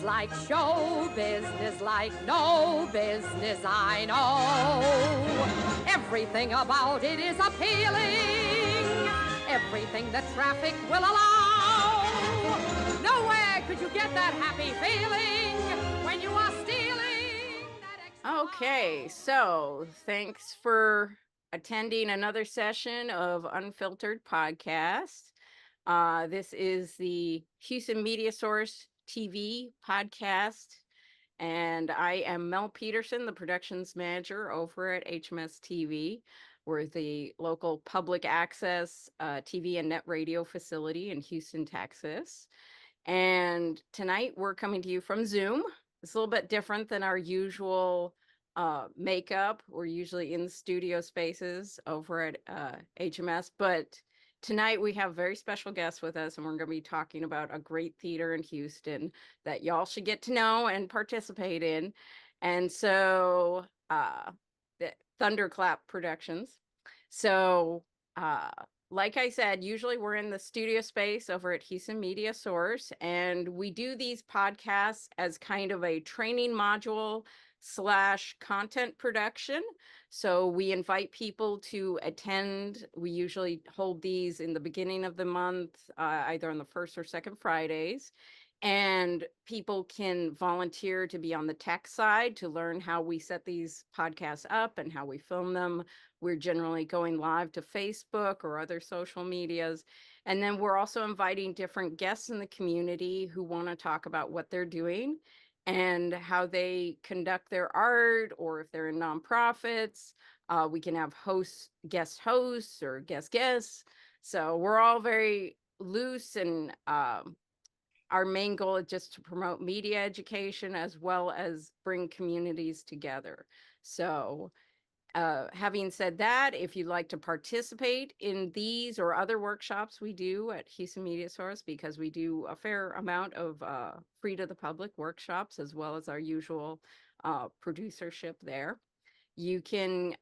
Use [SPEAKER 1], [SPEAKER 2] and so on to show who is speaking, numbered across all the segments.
[SPEAKER 1] like show business, like no business I know. Everything about it is appealing, everything that traffic will allow. Nowhere could you get that happy feeling when you are stealing that extra.
[SPEAKER 2] Okay, so thanks for attending another session of Unfiltered podcast. This is the Houston Media Source TV podcast, and I am Mel Petersen, the Productions Manager over at HMSTV. We're the local public access TV and net radio facility in Houston, Texas. And tonight we're coming to you from Zoom. It's a little bit different than our usual makeup. We're usually in studio spaces over at HMS, but tonight we have very special guests with us, and we're going to be talking about a great theater in Houston that y'all should get to know and participate in. And so the Thunderclap Productions. So like I said, usually we're in the studio space over at Houston Media Source, and we do these podcasts as kind of a training module / content production. So we invite people to attend. We usually hold these in the beginning of the month, either on the first or second Fridays. And people can volunteer to be on the tech side to learn how we set these podcasts up and how we film them. We're generally going live to Facebook or other social medias. And then we're also inviting different guests in the community who want to talk about what they're doing and how they conduct their art, or if they're in nonprofits. We can have guest hosts or guests. So we're all very loose, and our main goal is just to promote media education as well as bring communities together. So having said that, if you'd like to participate in these or other workshops we do at Houston Media Source, because we do a fair amount of free to the public workshops as well as our usual producership there, you can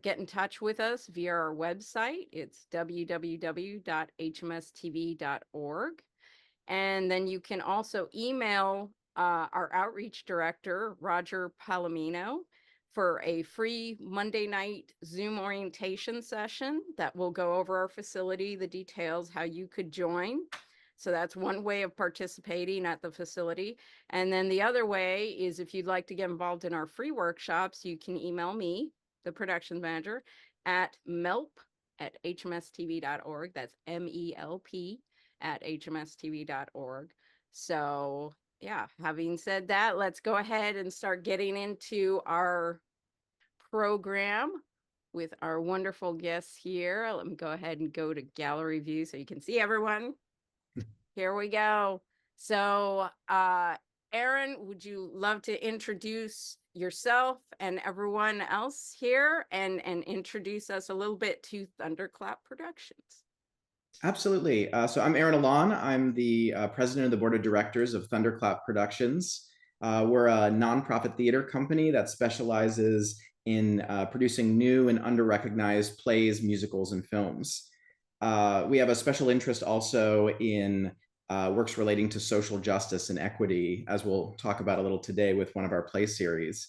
[SPEAKER 2] get in touch with us via our website. It's www.hmstv.org. And then you can also email our outreach director, Roger Palomino, for a free Monday night Zoom orientation session that will go over our facility, the details, how you could join. So that's one way of participating at the facility. And then the other way is, if you'd like to get involved in our free workshops, you can email me, the production manager, at melp@hmstv.org. That's MELP at hmstv.org. So yeah, having said that, let's go ahead and start getting into our program with our wonderful guests here. Let me go ahead and go to gallery view so you can see everyone. Here we go. So Aaron, would you love to introduce yourself and everyone else here, and introduce us a little bit to Thunderclap Productions?
[SPEAKER 3] Absolutely. So I'm Aaron Alon. I'm the president of the board of directors of Thunderclap Productions. We're a nonprofit theater company that specializes in producing new and under-recognized plays, musicals, and films. We have a special interest also in works relating to social justice and equity, as we'll talk about a little today with one of our play series.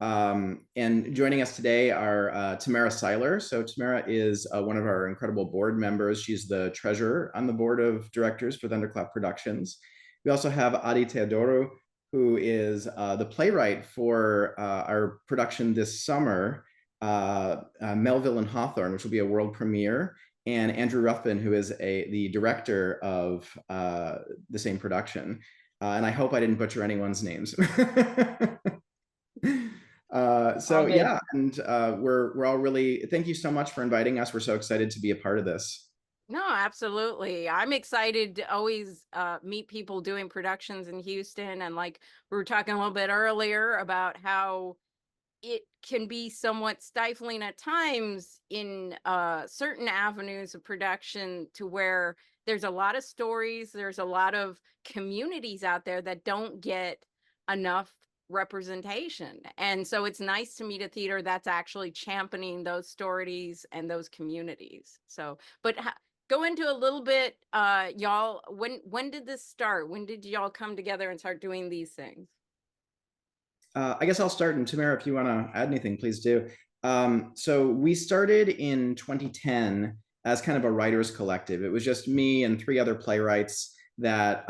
[SPEAKER 3] And joining us today are Tamara Seiler. So Tamara is one of our incredible board members. She's the treasurer on the board of directors for Thunderclap Productions. We also have Adi Teodoru, who is the playwright for our production this summer, Melville and Hawthorne, which will be a world premiere, and Andrew Ruthven, who is the director of the same production. And I hope I didn't butcher anyone's names. Yeah, and we're all really, thank you so much for inviting us. We're so excited to be a part of this.
[SPEAKER 2] No, absolutely. I'm excited to always meet people doing productions in Houston. And like we were talking a little bit earlier about how it can be somewhat stifling at times in certain avenues of production, to where there's a lot of stories, there's a lot of communities out there that don't get enough representation. And so it's nice to meet a theater that's actually championing those stories and those communities. So, but go into a little bit, y'all, when did this start? When did y'all come together and start doing these things?
[SPEAKER 3] I guess I'll start, and Tamara, if you want to add anything, please do. So we started in 2010 as kind of a writers collective. It was just me and 3 other playwrights that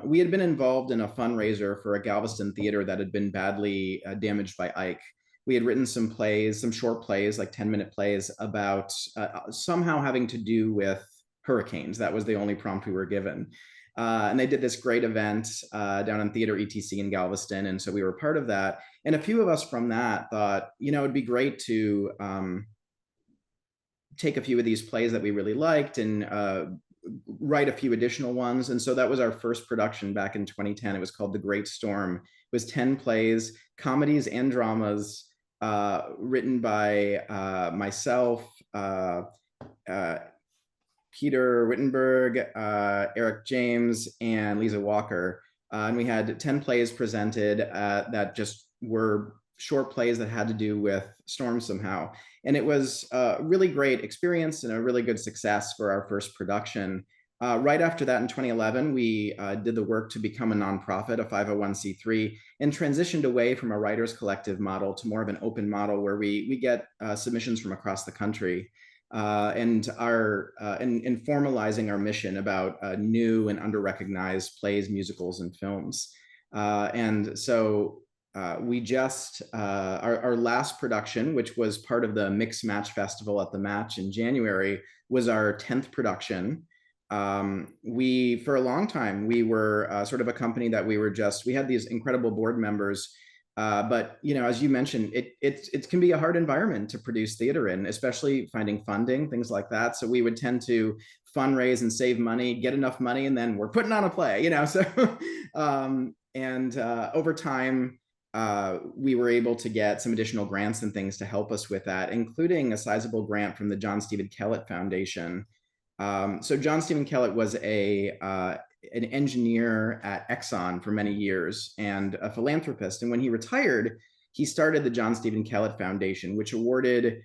[SPEAKER 3] we had been involved in a fundraiser for a Galveston theater that had been badly damaged by Ike. We had written some plays, some short plays, like 10-minute plays about somehow having to do with hurricanes. That was the only prompt we were given. And they did this great event down in Theater ETC in Galveston. And so we were part of that. And a few of us from that thought, you know, it'd be great to take a few of these plays that we really liked and write a few additional ones. And so that was our first production back in 2010. It was called The Great Storm. It was 10 plays, comedies and dramas, written by myself, Peter Wittenberg, Eric James, and Lisa Walker. And we had 10 plays presented that just were short plays that had to do with storms somehow. And it was a really great experience and a really good success for our first production. Right after that, in 2011, we did the work to become a nonprofit, a 501c3, and transitioned away from a writers collective model to more of an open model where we get submissions from across the country. And in formalizing our mission about new and under-recognized plays, musicals, and films. And so we just, our last production, which was part of the Mix Match Festival at the Match in January, was our 10th production. For a long time, we were sort of a company that we had these incredible board members. But, you know, as you mentioned, it can be a hard environment to produce theater in, especially finding funding, things like that. So we would tend to fundraise and save money, get enough money, and then we're putting on a play, you know. So, over time, we were able to get some additional grants and things to help us with that, including a sizable grant from the John Stephen Kellett Foundation. So John Stephen Kellett was an engineer at Exxon for many years and a philanthropist. And when he retired, he started the John Stephen Kellett Foundation, which awarded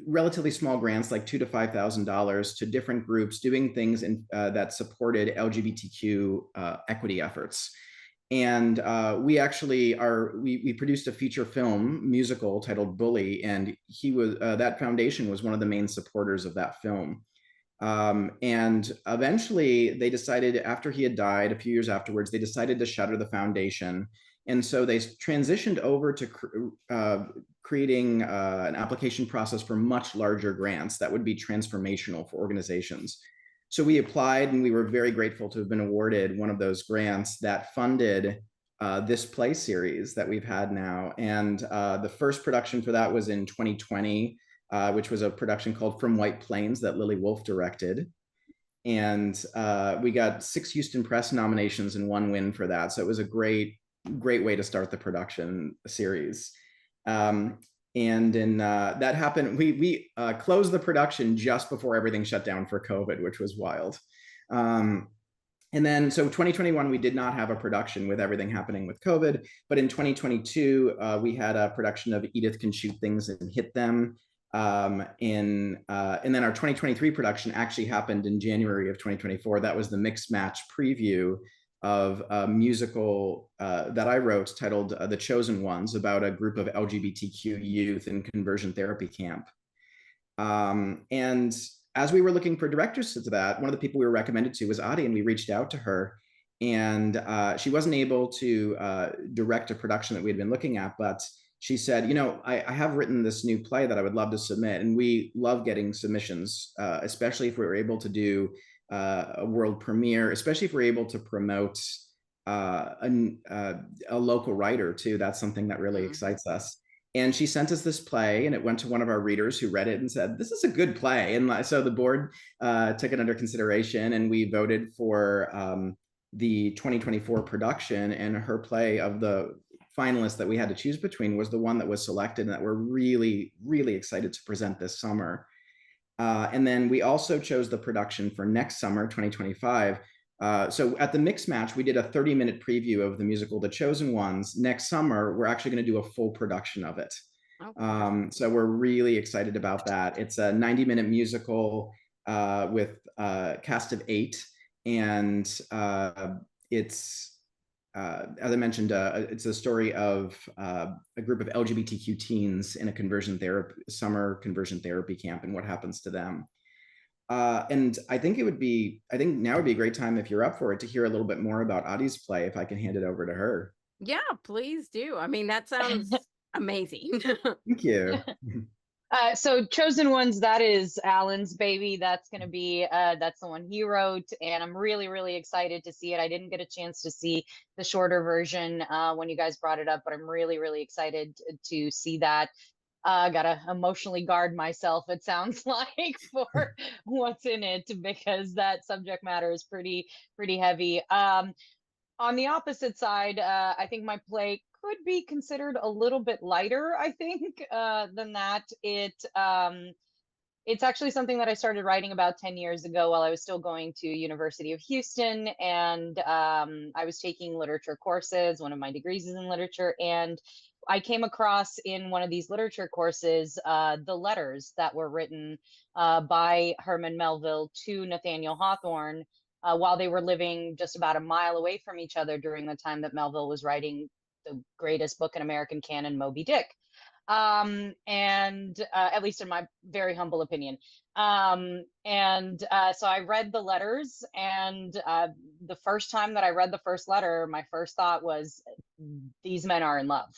[SPEAKER 3] relatively small grants, like $2,000 to $5,000, to different groups doing things that supported LGBTQ equity efforts. And we actually we produced a feature film musical titled Bully, and that foundation was one of the main supporters of that film. And eventually they decided, after he had died, a few years afterwards, they decided to shutter the foundation. And so they transitioned over to creating an application process for much larger grants that would be transformational for organizations. So we applied, and we were very grateful to have been awarded one of those grants that funded this play series that we've had now. And the first production for that was in 2020. Which was a production called From White Plains that Lily Wolf directed. And we got 6 Houston Press nominations and 1 win for that. So it was a great way to start the production series. And then that happened, we closed the production just before everything shut down for COVID, which was wild. And then, so 2021, we did not have a production with everything happening with COVID. But in 2022, we had a production of Edith Can Shoot Things and Hit Them. And then our 2023 production actually happened in January of 2024. That was the Mix Match preview of a musical that I wrote titled The Chosen Ones, about a group of LGBTQ youth in conversion therapy camp. And as we were looking for directors to that, one of the people we were recommended to was Adi, and we reached out to her. And she wasn't able to direct a production that we had been looking at, but she said, you know, I have written this new play that I would love to submit. And we love getting submissions, especially if we were able to do a world premiere, especially if we're able to promote a local writer too. That's something that really excites us. And she sent us this play, and it went to one of our readers who read it and said, this is a good play. And so the board took it under consideration, and we voted for the 2024 production, and her play of the finalists that we had to choose between was the one that was selected and that we're really, really excited to present this summer. And then we also chose the production for next summer, 2025. So at the Mix Match, we did a 30-minute preview of the musical, The Chosen Ones. Next summer, we're actually going to do a full production of it. Okay. So we're really excited about that. It's a 90-minute musical. with a cast of 8, and it's as I mentioned, it's a story of a group of LGBTQ teens in a summer conversion therapy camp, and what happens to them. And I think now would be a great time, if you're up for it, to hear a little bit more about Adi's play, if I can hand it over to her.
[SPEAKER 2] Yeah, please do. I mean, that sounds amazing.
[SPEAKER 3] Thank you.
[SPEAKER 4] So Chosen Ones, that is Alan's baby. That's going to be, that's the one he wrote. And I'm really, really excited to see it. I didn't get a chance to see the shorter version when you guys brought it up, but I'm really, really excited to see that. Gotta emotionally guard myself, it sounds like, for what's in it, because that subject matter is pretty heavy. On the opposite side, I think my play could be considered a little bit lighter, I think, than that. It's actually something that I started writing about 10 years ago while I was still going to University of Houston, and I was taking literature courses. One of my degrees is in literature, and I came across in one of these literature courses the letters that were written by Herman Melville to Nathaniel Hawthorne while they were living just about a mile away from each other during the time that Melville was writing the greatest book in American canon, Moby Dick. And at least in my very humble opinion. So I read the letters, and the first time that I read the first letter, my first thought was, these men are in love.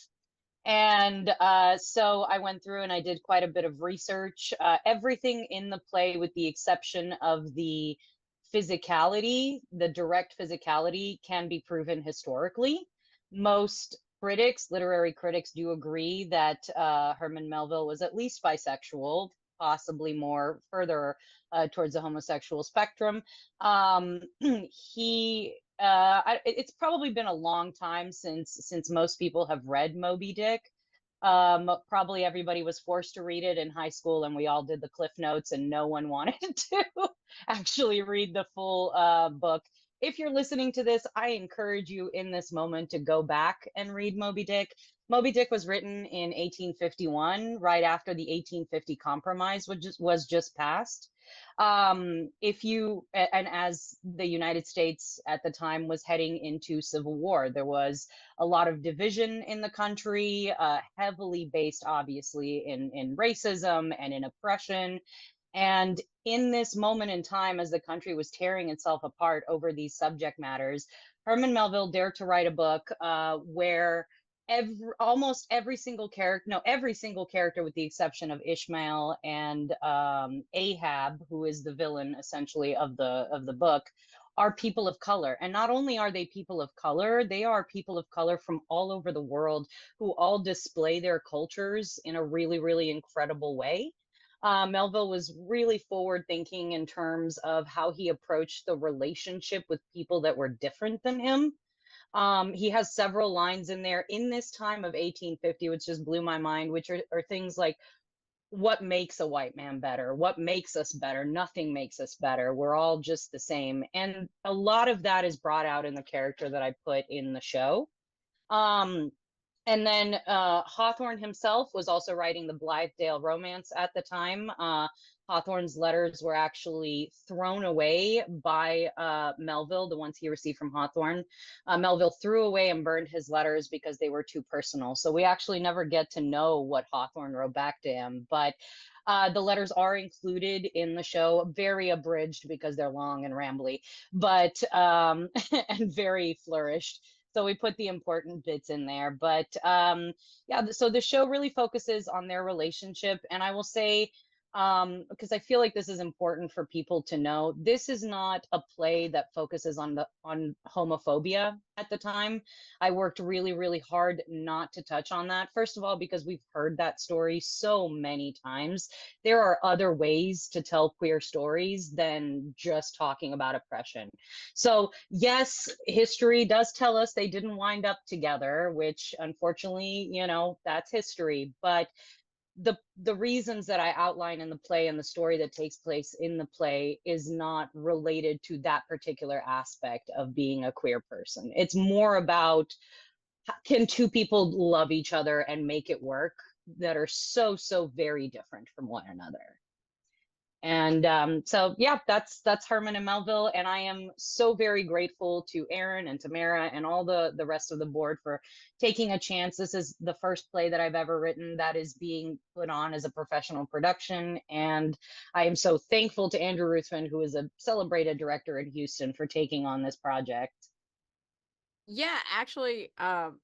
[SPEAKER 4] And so I went through and I did quite a bit of research. Everything in the play, with the exception of the physicality, the direct physicality, can be proven historically. Most critics, literary critics, do agree that Herman Melville was at least bisexual, possibly more further towards the homosexual spectrum. It's probably been a long time since most people have read Moby Dick. Probably everybody was forced to read it in high school, and we all did the Cliff Notes, and no one wanted to actually read the full book. If you're listening to this, I encourage you in this moment to go back and read Moby Dick. Moby Dick was written in 1851, right after the 1850 Compromise was just passed. And as the United States at the time was heading into civil war, there was a lot of division in the country, heavily based, obviously, in racism and in oppression. And in this moment in time, as the country was tearing itself apart over these subject matters, Herman Melville dared to write a book where every single character, with the exception of Ishmael and Ahab, who is the villain essentially of the book, are people of color. And not only are they people of color, they are people of color from all over the world who all display their cultures in a really, really incredible way. Melville was really forward thinking in terms of how he approached the relationship with people that were different than him. He has several lines in there in this time of 1850, which just blew my mind, which are things like, what makes a white man better? What makes us better? Nothing makes us better. We're all just the same. And a lot of that is brought out in the character that I put in the show. And then Hawthorne himself was also writing the Blithedale romance at the time. Hawthorne's letters were actually thrown away by Melville, the ones he received from Hawthorne. Melville threw away and burned his letters because they were too personal. So we actually never get to know what Hawthorne wrote back to him. But the letters are included in the show, very abridged because they're long and rambly, but and very flourished. So we put the important bits in there. But yeah, so the show really focuses on their relationship. And I will say, because I feel like this is important for people to know, this is not a play that focuses on homophobia at the time. I worked really, really hard not to touch on that. First of all, because we've heard that story so many times. There are other ways to tell queer stories than just talking about oppression. So yes, history does tell us they didn't wind up together, which unfortunately, that's history. But the reasons that I outline in the play and the story that takes place in the play is not related to that particular aspect of being a queer person. It's more about, can two people love each other and make it work, that are so very different from one another. And so, yeah, that's Herman and Melville. And I am so very grateful to Aaron and Tamara and all the rest of the board for taking a chance. This is the first play that I've ever written that is being put on as a professional production. And I am so thankful to Andrew Ruthven, who is a celebrated director in Houston, for taking on this project.
[SPEAKER 2] Yeah, actually,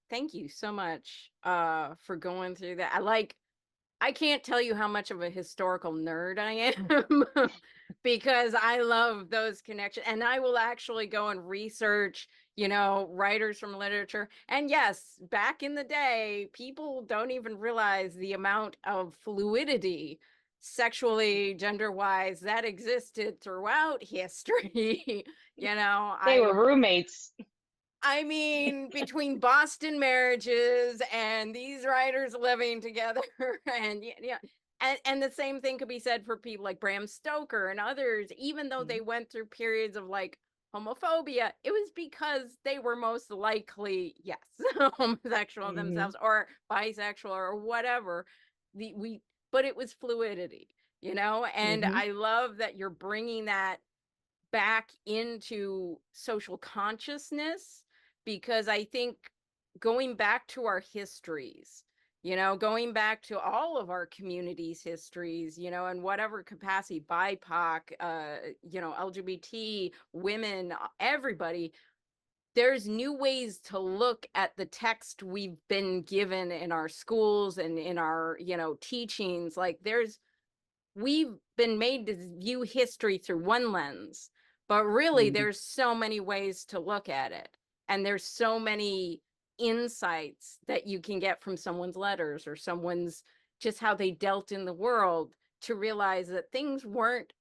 [SPEAKER 2] thank you so much for going through that. I can't tell you how much of a historical nerd I am because I love those connections, and I will actually go and research, writers from literature. And yes, back in the day, people don't even realize the amount of fluidity sexually, gender-wise, that existed throughout history.
[SPEAKER 4] They were roommates.
[SPEAKER 2] I mean, between Boston marriages and these writers living together, and and the same thing could be said for people like Bram Stoker and others. Even though they went through periods of like homophobia, it was because they were most likely, yes, homosexual themselves or bisexual or whatever. But it was fluidity, and I love that you're bringing that back into social consciousness, because I think going back to our histories, going back to all of our communities' histories, in whatever capacity, BIPOC, LGBT, women, everybody, there's new ways to look at the text we've been given in our schools and in our, teachings. Like we've been made to view history through one lens, but really there's so many ways to look at it. And there's so many insights that you can get from someone's letters or someone's just how they dealt in the world, to realize that things weren't,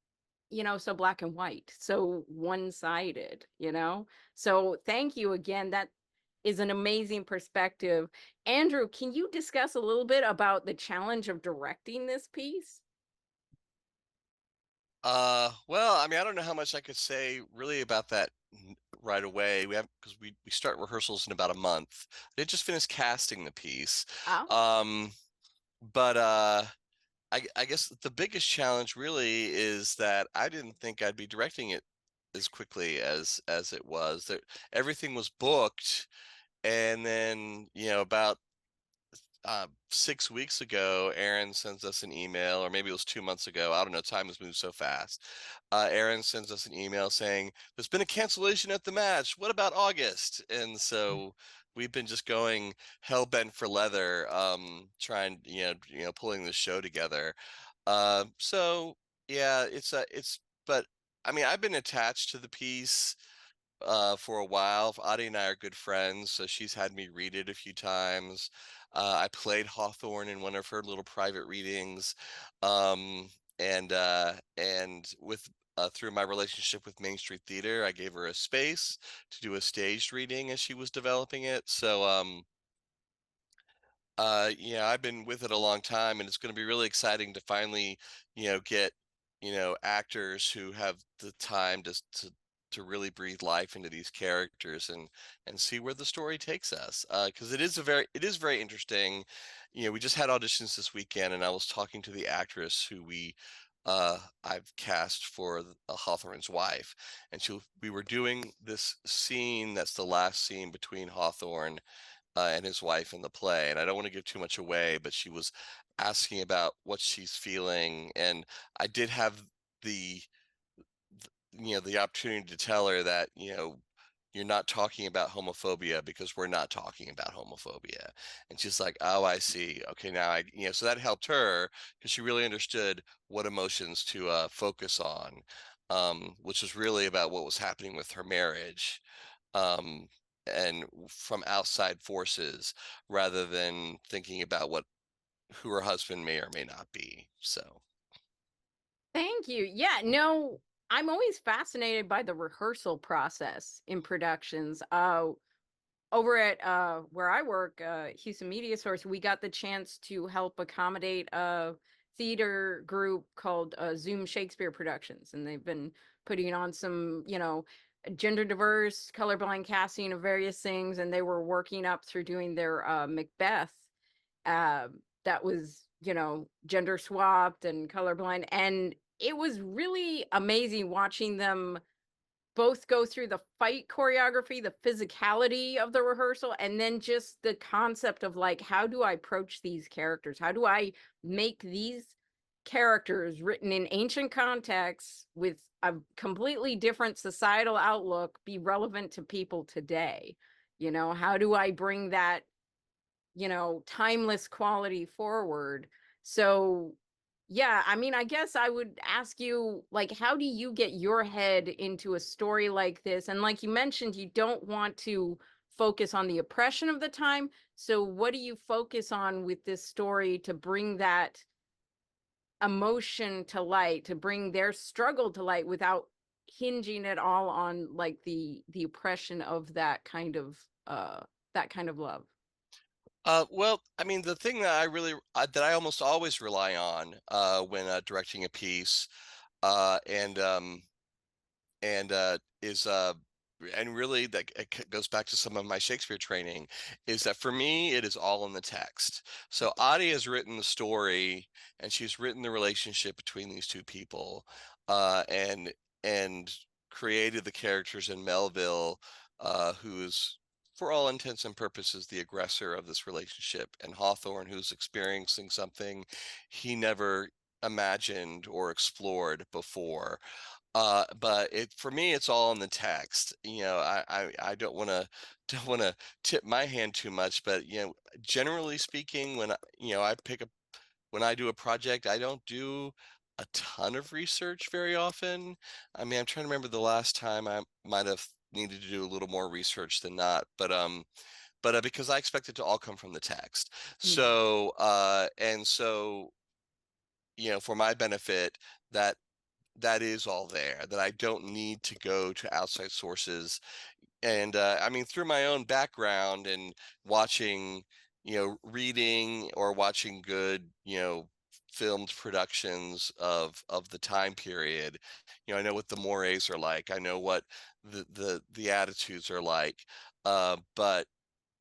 [SPEAKER 2] so black and white, so one-sided, So thank you again. That is an amazing perspective. Andrew, can you discuss a little bit about the challenge of directing this piece?
[SPEAKER 5] Well, I mean, I don't know how much I could say really about that right away. Because we start rehearsals in about a month. They just finished casting the piece.
[SPEAKER 2] Oh.
[SPEAKER 5] But I guess the biggest challenge really is that I didn't think I'd be directing it as quickly as it was. That everything was booked, and then about 6 weeks ago, Aaron sends us an email, or maybe it was 2 months ago. I don't know. Time has moved so fast. Aaron sends us an email saying, "There's been a cancellation at the match. What about August?" And so we've been just going hell bent for leather, trying, pulling this show together. So yeah, but I mean, I've been attached to the piece for a while. Audie and I are good friends, so she's had me read it a few times. I played Hawthorne in one of her little private readings, and with through my relationship with Main Street Theater, I gave her a space to do a staged reading as she was developing it. So I've been with it a long time, and it's going to be really exciting to finally, get, actors who have the time to really breathe life into these characters and see where the story takes us. Because it is very interesting. We just had auditions this weekend, and I was talking to the actress who I've cast for Hawthorne's wife, and we were doing this scene that's the last scene between Hawthorne and his wife in the play. And I don't want to give too much away, but she was asking about what she's feeling, and I did have the the opportunity to tell her that you're not talking about homophobia because we're not talking about homophobia. And she's like, "Oh, I see. Okay, now so that helped her because she really understood what emotions to focus on, which was really about what was happening with her marriage, and from outside forces, rather than thinking about who her husband may or may not be." So
[SPEAKER 2] Thank you. Yeah, no, I'm always fascinated by the rehearsal process in productions. Over at where I work, Houston Media Source, we got the chance to help accommodate a theater group called Zoom Shakespeare Productions, and they've been putting on some, gender diverse, colorblind casting of various things, and they were working up through doing their Macbeth. That was, gender swapped and colorblind, and it was really amazing watching them both go through the fight choreography, the physicality of the rehearsal, and then just the concept of like, how do I approach these characters? How do I make these characters written in ancient contexts with a completely different societal outlook be relevant to people today? You know, how do I bring that, you know, timeless quality forward? So yeah, I mean, I guess I would ask you, like, how do you get your head into a story like this? And like you mentioned, you don't want to focus on the oppression of the time. So what do you focus on with this story to bring that emotion to light, to bring their struggle to light without hinging it all on like the oppression of that kind of love?
[SPEAKER 5] Well, I mean, the thing that that I almost always rely on when directing a piece, uh, and um, is and really that goes back to some of my Shakespeare training, is that for me it is all in the text. So Adi has written the story, and she's written the relationship between these two people, uh, and and created the characters in Melville, who is for all intents and purposes the aggressor of this relationship, and Hawthorne, who's experiencing something he never imagined or explored before. But for me, it's all in the text. You know, I don't want to don't want to tip my hand too much, but you know, generally speaking, when I do a project, I don't do a ton of research very often. I mean, I'm trying to remember the last time I might have needed to do a little more research than not, but because I expect it to all come from the text.
[SPEAKER 2] Mhm.
[SPEAKER 5] So you know, for my benefit, that that is all there, that I don't need to go to outside sources. And I mean, through my own background and watching, you know, reading or watching good, you know, filmed productions of the time period, you know, I know what the mores are like. I know what the attitudes are like. But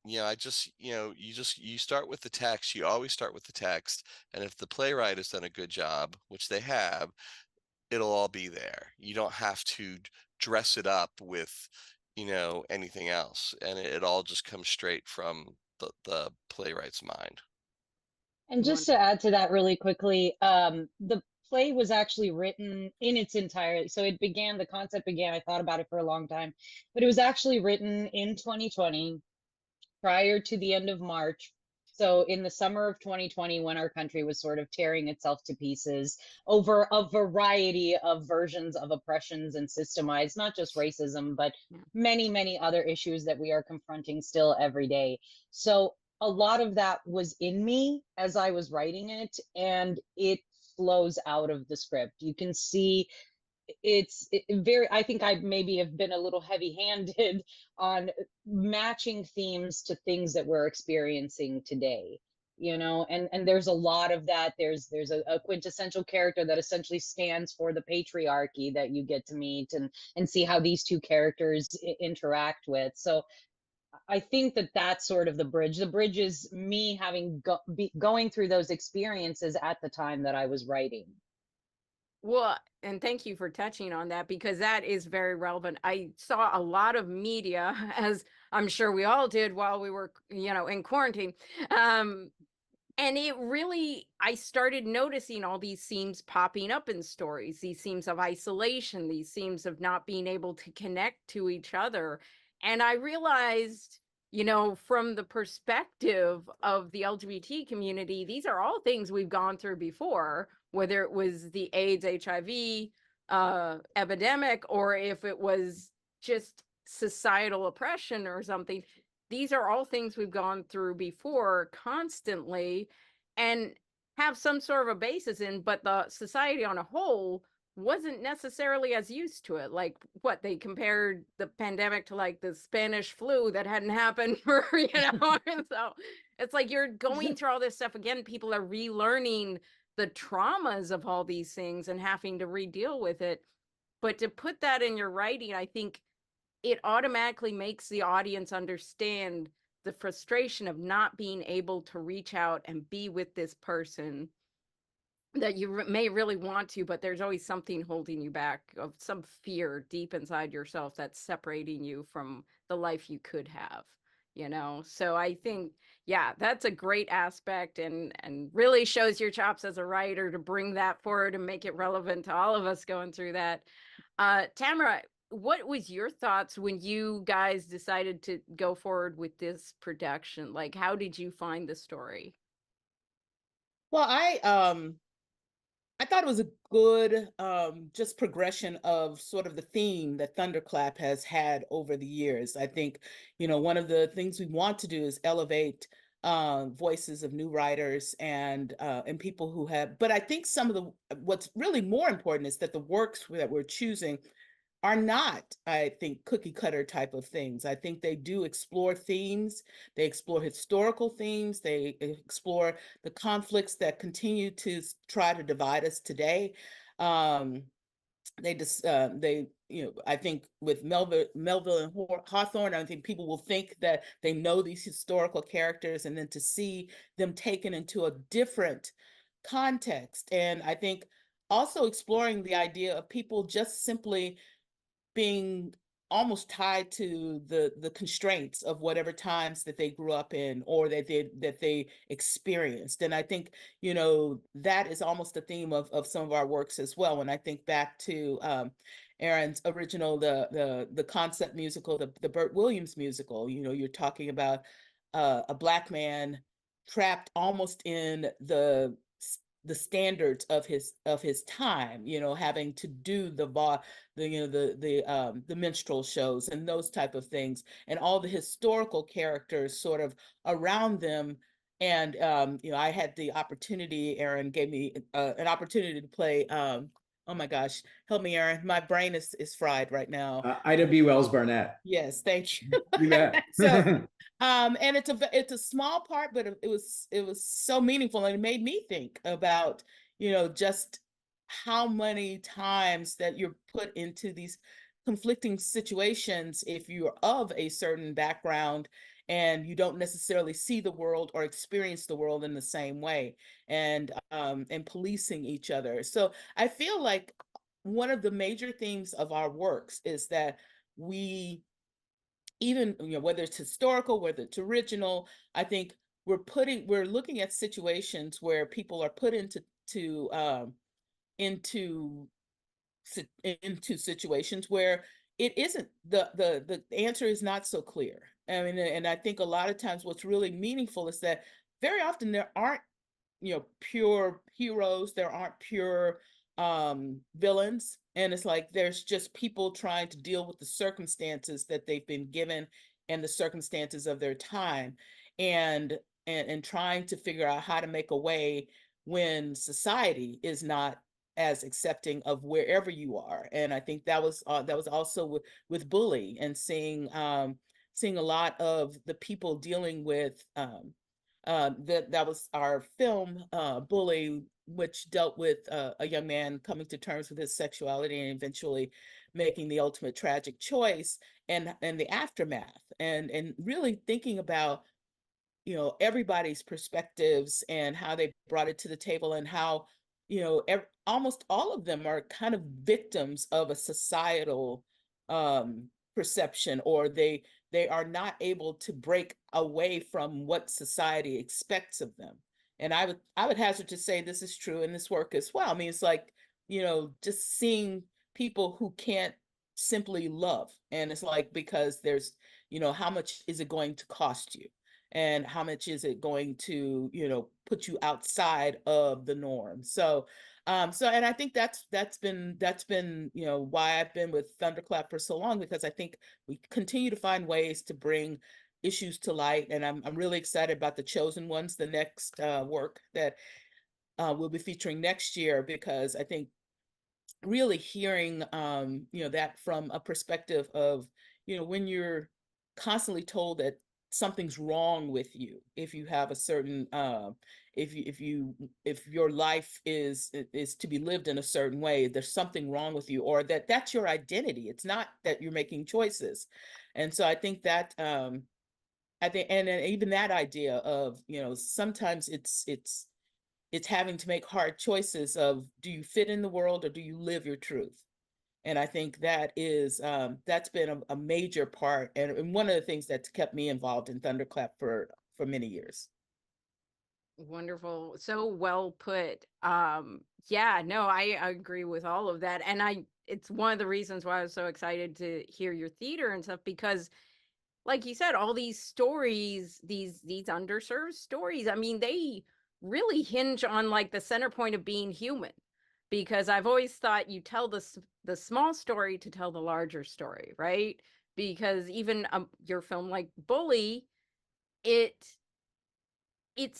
[SPEAKER 5] you know, you start with the text. You always start with the text, and if the playwright has done a good job, which they have, it'll all be there. You don't have to dress it up with, you know, anything else, and it all just comes straight from the playwright's mind.
[SPEAKER 4] And just to
[SPEAKER 2] Wonderful.
[SPEAKER 4] add to that really quickly, the play was actually written in its entirety. So the concept began, I thought about it for a long time, but it was actually written in 2020 prior to the end of March. So in the summer of 2020, when our country was sort of tearing itself to pieces over a variety of versions of oppressions and systemized, not just racism, but
[SPEAKER 2] Yeah.
[SPEAKER 4] many, many other issues that we are confronting still every day. So a lot of that was in me as I was writing it, and it flows out of the script. You can see very, I think I maybe have been a little heavy handed on matching themes to things that we're experiencing today, you know. And there's a lot of that. There's a quintessential character that essentially stands for the patriarchy that you get to meet and see how these two characters interact with. So I think that that's sort of the bridge is me having going through those experiences at the time that I was writing.
[SPEAKER 2] Well, and thank you for touching on that because that is very relevant. I saw a lot of media, as I'm sure we all did while we were, you know, in quarantine. Um, and it really, I started noticing all these themes popping up in stories, these themes of isolation, these themes of not being able to connect to each other. And I realized, you know, from the perspective of the LGBT community, these are all things we've gone through before, whether it was the AIDS, HIV epidemic, or if it was just societal oppression or something. These are all things we've gone through before constantly and have some sort of a basis in, but the society on a whole wasn't necessarily as used to it. Like what they compared the pandemic to like the Spanish flu that hadn't happened for, you know, and so it's like you're going through all this stuff again. People are relearning the traumas of all these things and having to re-deal with it. But to put that in your writing, I think it automatically makes the audience understand the frustration of not being able to reach out and be with this person that you may really want to, but there's always something holding you back, of some fear deep inside yourself that's separating you from the life you could have, you know? So I think, yeah, that's a great aspect, and really shows your chops as a writer to bring that forward and make it relevant to all of us going through that. Tamara, what was your thoughts when you guys decided to go forward with this production? Like, how did you find the story?
[SPEAKER 6] Well, I thought it was a good just progression of sort of the theme that Thunderclap has had over the years. I think, one of the things we want to do is elevate voices of new writers and people who have, but I think what's really more important is that the works that we're choosing are not, I think, cookie cutter type of things. I think they do explore themes, they explore historical themes, they explore the conflicts that continue to try to divide us today. Um, I think with Melville and Hawthorne, I think people will think that they know these historical characters, and then to see them taken into a different context. And I think also exploring the idea of people just simply being almost tied to the constraints of whatever times that they grew up in or that they experienced. And I think that is almost a theme of some of our works as well. When I think back to Aaron's original the concept musical, the Burt Williams musical, you're talking about a Black man trapped almost in the standards of his time, having to do the minstrel shows and those type of things, and all the historical characters sort of around them. And I had the opportunity, Aaron gave me an opportunity to play oh my gosh, help me, Aaron, my brain is fried right now.
[SPEAKER 3] Ida B. Wells Barnett.
[SPEAKER 6] Yes, thank you.
[SPEAKER 3] You bet.
[SPEAKER 6] So and it's a small part, but it was so meaningful, and it made me think about just how many times that you're put into these conflicting situations if you're of a certain background and you don't necessarily see the world or experience the world in the same way, and policing each other. So I feel like one of the major themes of our works is that we, even whether it's historical, whether it's original, I think we're looking at situations where people are put into situations where it isn't, the answer is not so clear. I mean, and I think a lot of times what's really meaningful is that very often there aren't pure heroes, there aren't pure villains, and it's like there's just people trying to deal with the circumstances that they've been given and the circumstances of their time, and trying to figure out how to make a way when society is not as accepting of wherever you are. And I think that was also with Bully, and seeing a lot of the people dealing with that was our film, Bully, which dealt with a young man coming to terms with his sexuality and eventually making the ultimate tragic choice, and the aftermath, and really thinking about everybody's perspectives and how they brought it to the table, and how almost all of them are kind of victims of a societal perception, or they are not able to break away from what society expects of them. And I would hazard to say this is true in this work as well. I mean, it's like, just seeing people who can't simply love. And it's like, because there's, how much is it going to cost you? And how much is it going to, put you outside of the norm? So, and I think that's been why I've been with Thunderclap for so long, because I think we continue to find ways to bring issues to light, and I'm really excited about The Chosen Ones, the next work that we'll be featuring next year, because I think really hearing that from a perspective of when you're constantly told that something's wrong with you if you have a certain if your life is to be lived in a certain way, there's something wrong with you, or that's your identity. It's not that you're making choices. And so I think that I think, and even that idea of sometimes it's it's having to make hard choices of, do you fit in the world or do you live your truth? And I think that is, that's been a major part, and one of the things that's kept me involved in Thunderclap for many years.
[SPEAKER 2] Wonderful. So well put. Yeah, no, I agree with all of that. And it's one of the reasons why I was so excited to hear your theater and stuff, because like you said, all these stories, these underserved stories, I mean, they really hinge on like the center point of being human. Because I've always thought you tell the small story to tell the larger story, right? Because even your film like Bully, it's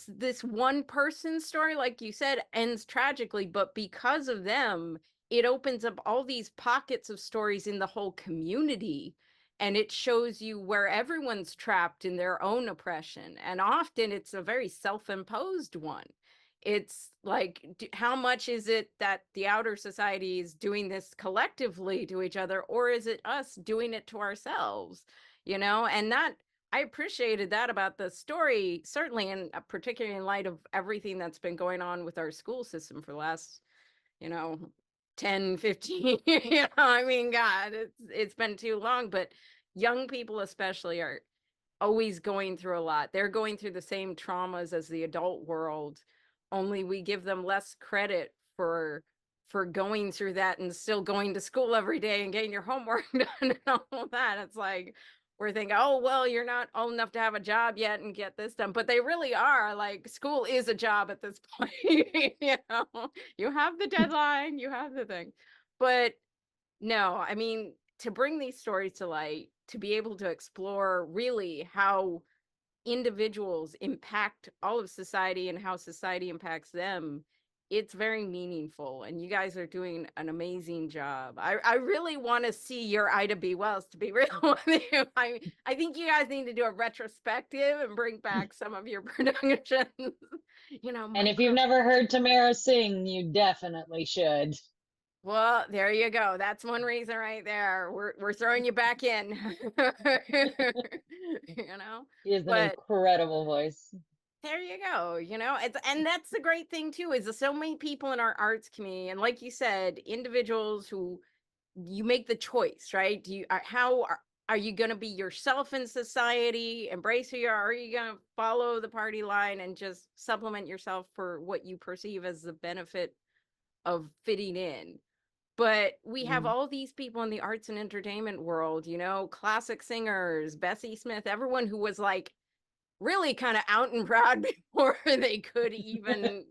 [SPEAKER 2] this one person story, like you said, ends tragically, but because of them, it opens up all these pockets of stories in the whole community, and it shows you where everyone's trapped in their own oppression, and often it's a very self-imposed one. It's like, how much is it that the outer society is doing this collectively to each other, or is it us doing it to ourselves? And that, I appreciated that about the story, certainly, and particularly in light of everything that's been going on with our school system for the last, 10, 15 years. I mean, God, it's been too long, but young people especially are always going through a lot. They're going through the same traumas as the adult world, only we give them less credit for going through that and still going to school every day and getting your homework done and all that. It's like, we're thinking, oh, well, you're not old enough to have a job yet and get this done. But they really are. Like, school is a job at this point. You have the deadline, you have the thing. But no, I mean, to bring these stories to light, to be able to explore really how individuals impact all of society and how society impacts them, it's very meaningful, and you guys are doing an amazing job. I really want to see your Ida B. Wells, to be real with you. I think you guys need to do a retrospective and bring back some of your productions.
[SPEAKER 4] And if you've never heard Tamara sing, you definitely should.
[SPEAKER 2] Well, there you go. That's one reason right there. We're throwing you back in.
[SPEAKER 4] She has an
[SPEAKER 2] But
[SPEAKER 4] incredible voice.
[SPEAKER 2] there you go. And that's the great thing too, is that so many people in our arts community, and like you said, individuals who you make the choice, right? How are you going to be yourself in society, embrace who you are? Or are you going to follow the party line and just supplement yourself for what you perceive as the benefit of fitting in? But we have all these people in the arts and entertainment world, classic singers, Bessie Smith, everyone who was like really kind of out and proud before they could even,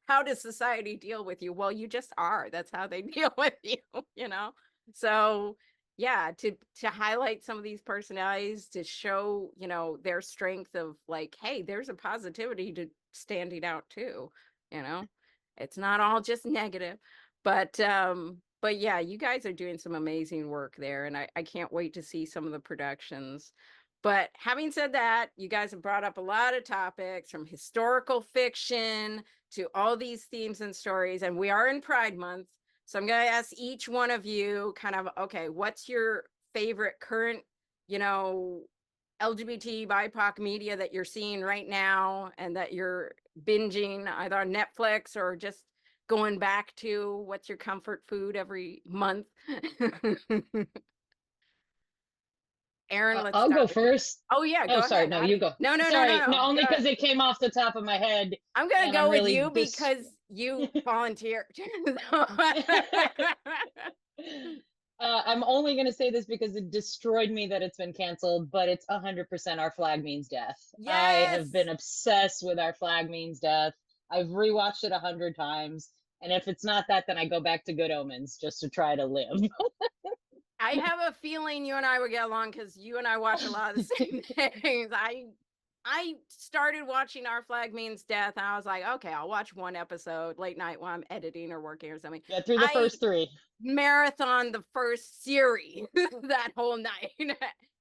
[SPEAKER 2] how does society deal with you? Well, you just are. That's how they deal with you, So yeah, to highlight some of these personalities, to show, their strength of like, hey, there's a positivity to standing out too, it's not all just negative. But yeah, you guys are doing some amazing work there, and I can't wait to see some of the productions. But having said that, you guys have brought up a lot of topics, from historical fiction to all these themes and stories, and we are in Pride Month. So I'm going to ask each one of you kind of, okay, what's your favorite current, LGBT BIPOC media that you're seeing right now and that you're binging either on Netflix or just going back to? What's your comfort food every month? Aaron, let's
[SPEAKER 4] I'll
[SPEAKER 2] start
[SPEAKER 4] go
[SPEAKER 2] with you.
[SPEAKER 4] first.
[SPEAKER 2] Oh yeah, go
[SPEAKER 4] sorry,
[SPEAKER 2] ahead.
[SPEAKER 4] no, you go.
[SPEAKER 2] No,
[SPEAKER 4] Sorry, no, only
[SPEAKER 2] Go
[SPEAKER 4] because
[SPEAKER 2] ahead.
[SPEAKER 4] it came off the top of my head.
[SPEAKER 2] I'm gonna
[SPEAKER 4] and
[SPEAKER 2] go
[SPEAKER 4] I'm
[SPEAKER 2] with
[SPEAKER 4] really
[SPEAKER 2] you because you volunteered.
[SPEAKER 4] I'm only going to say this because it destroyed me that it's been canceled, but it's 100% Our Flag Means Death.
[SPEAKER 2] Yes!
[SPEAKER 4] I have been obsessed with Our Flag Means Death. I've rewatched it 100 times. And if it's not that, then I go back to Good Omens just to try to live.
[SPEAKER 2] I have a feeling you and I would get along because you and I watch a lot of the same things. I started watching Our Flag Means Death, and I was like, okay, I'll watch one episode late night while I'm editing or working or something.
[SPEAKER 4] Yeah, through the first 3.
[SPEAKER 2] Marathon the first series that whole night,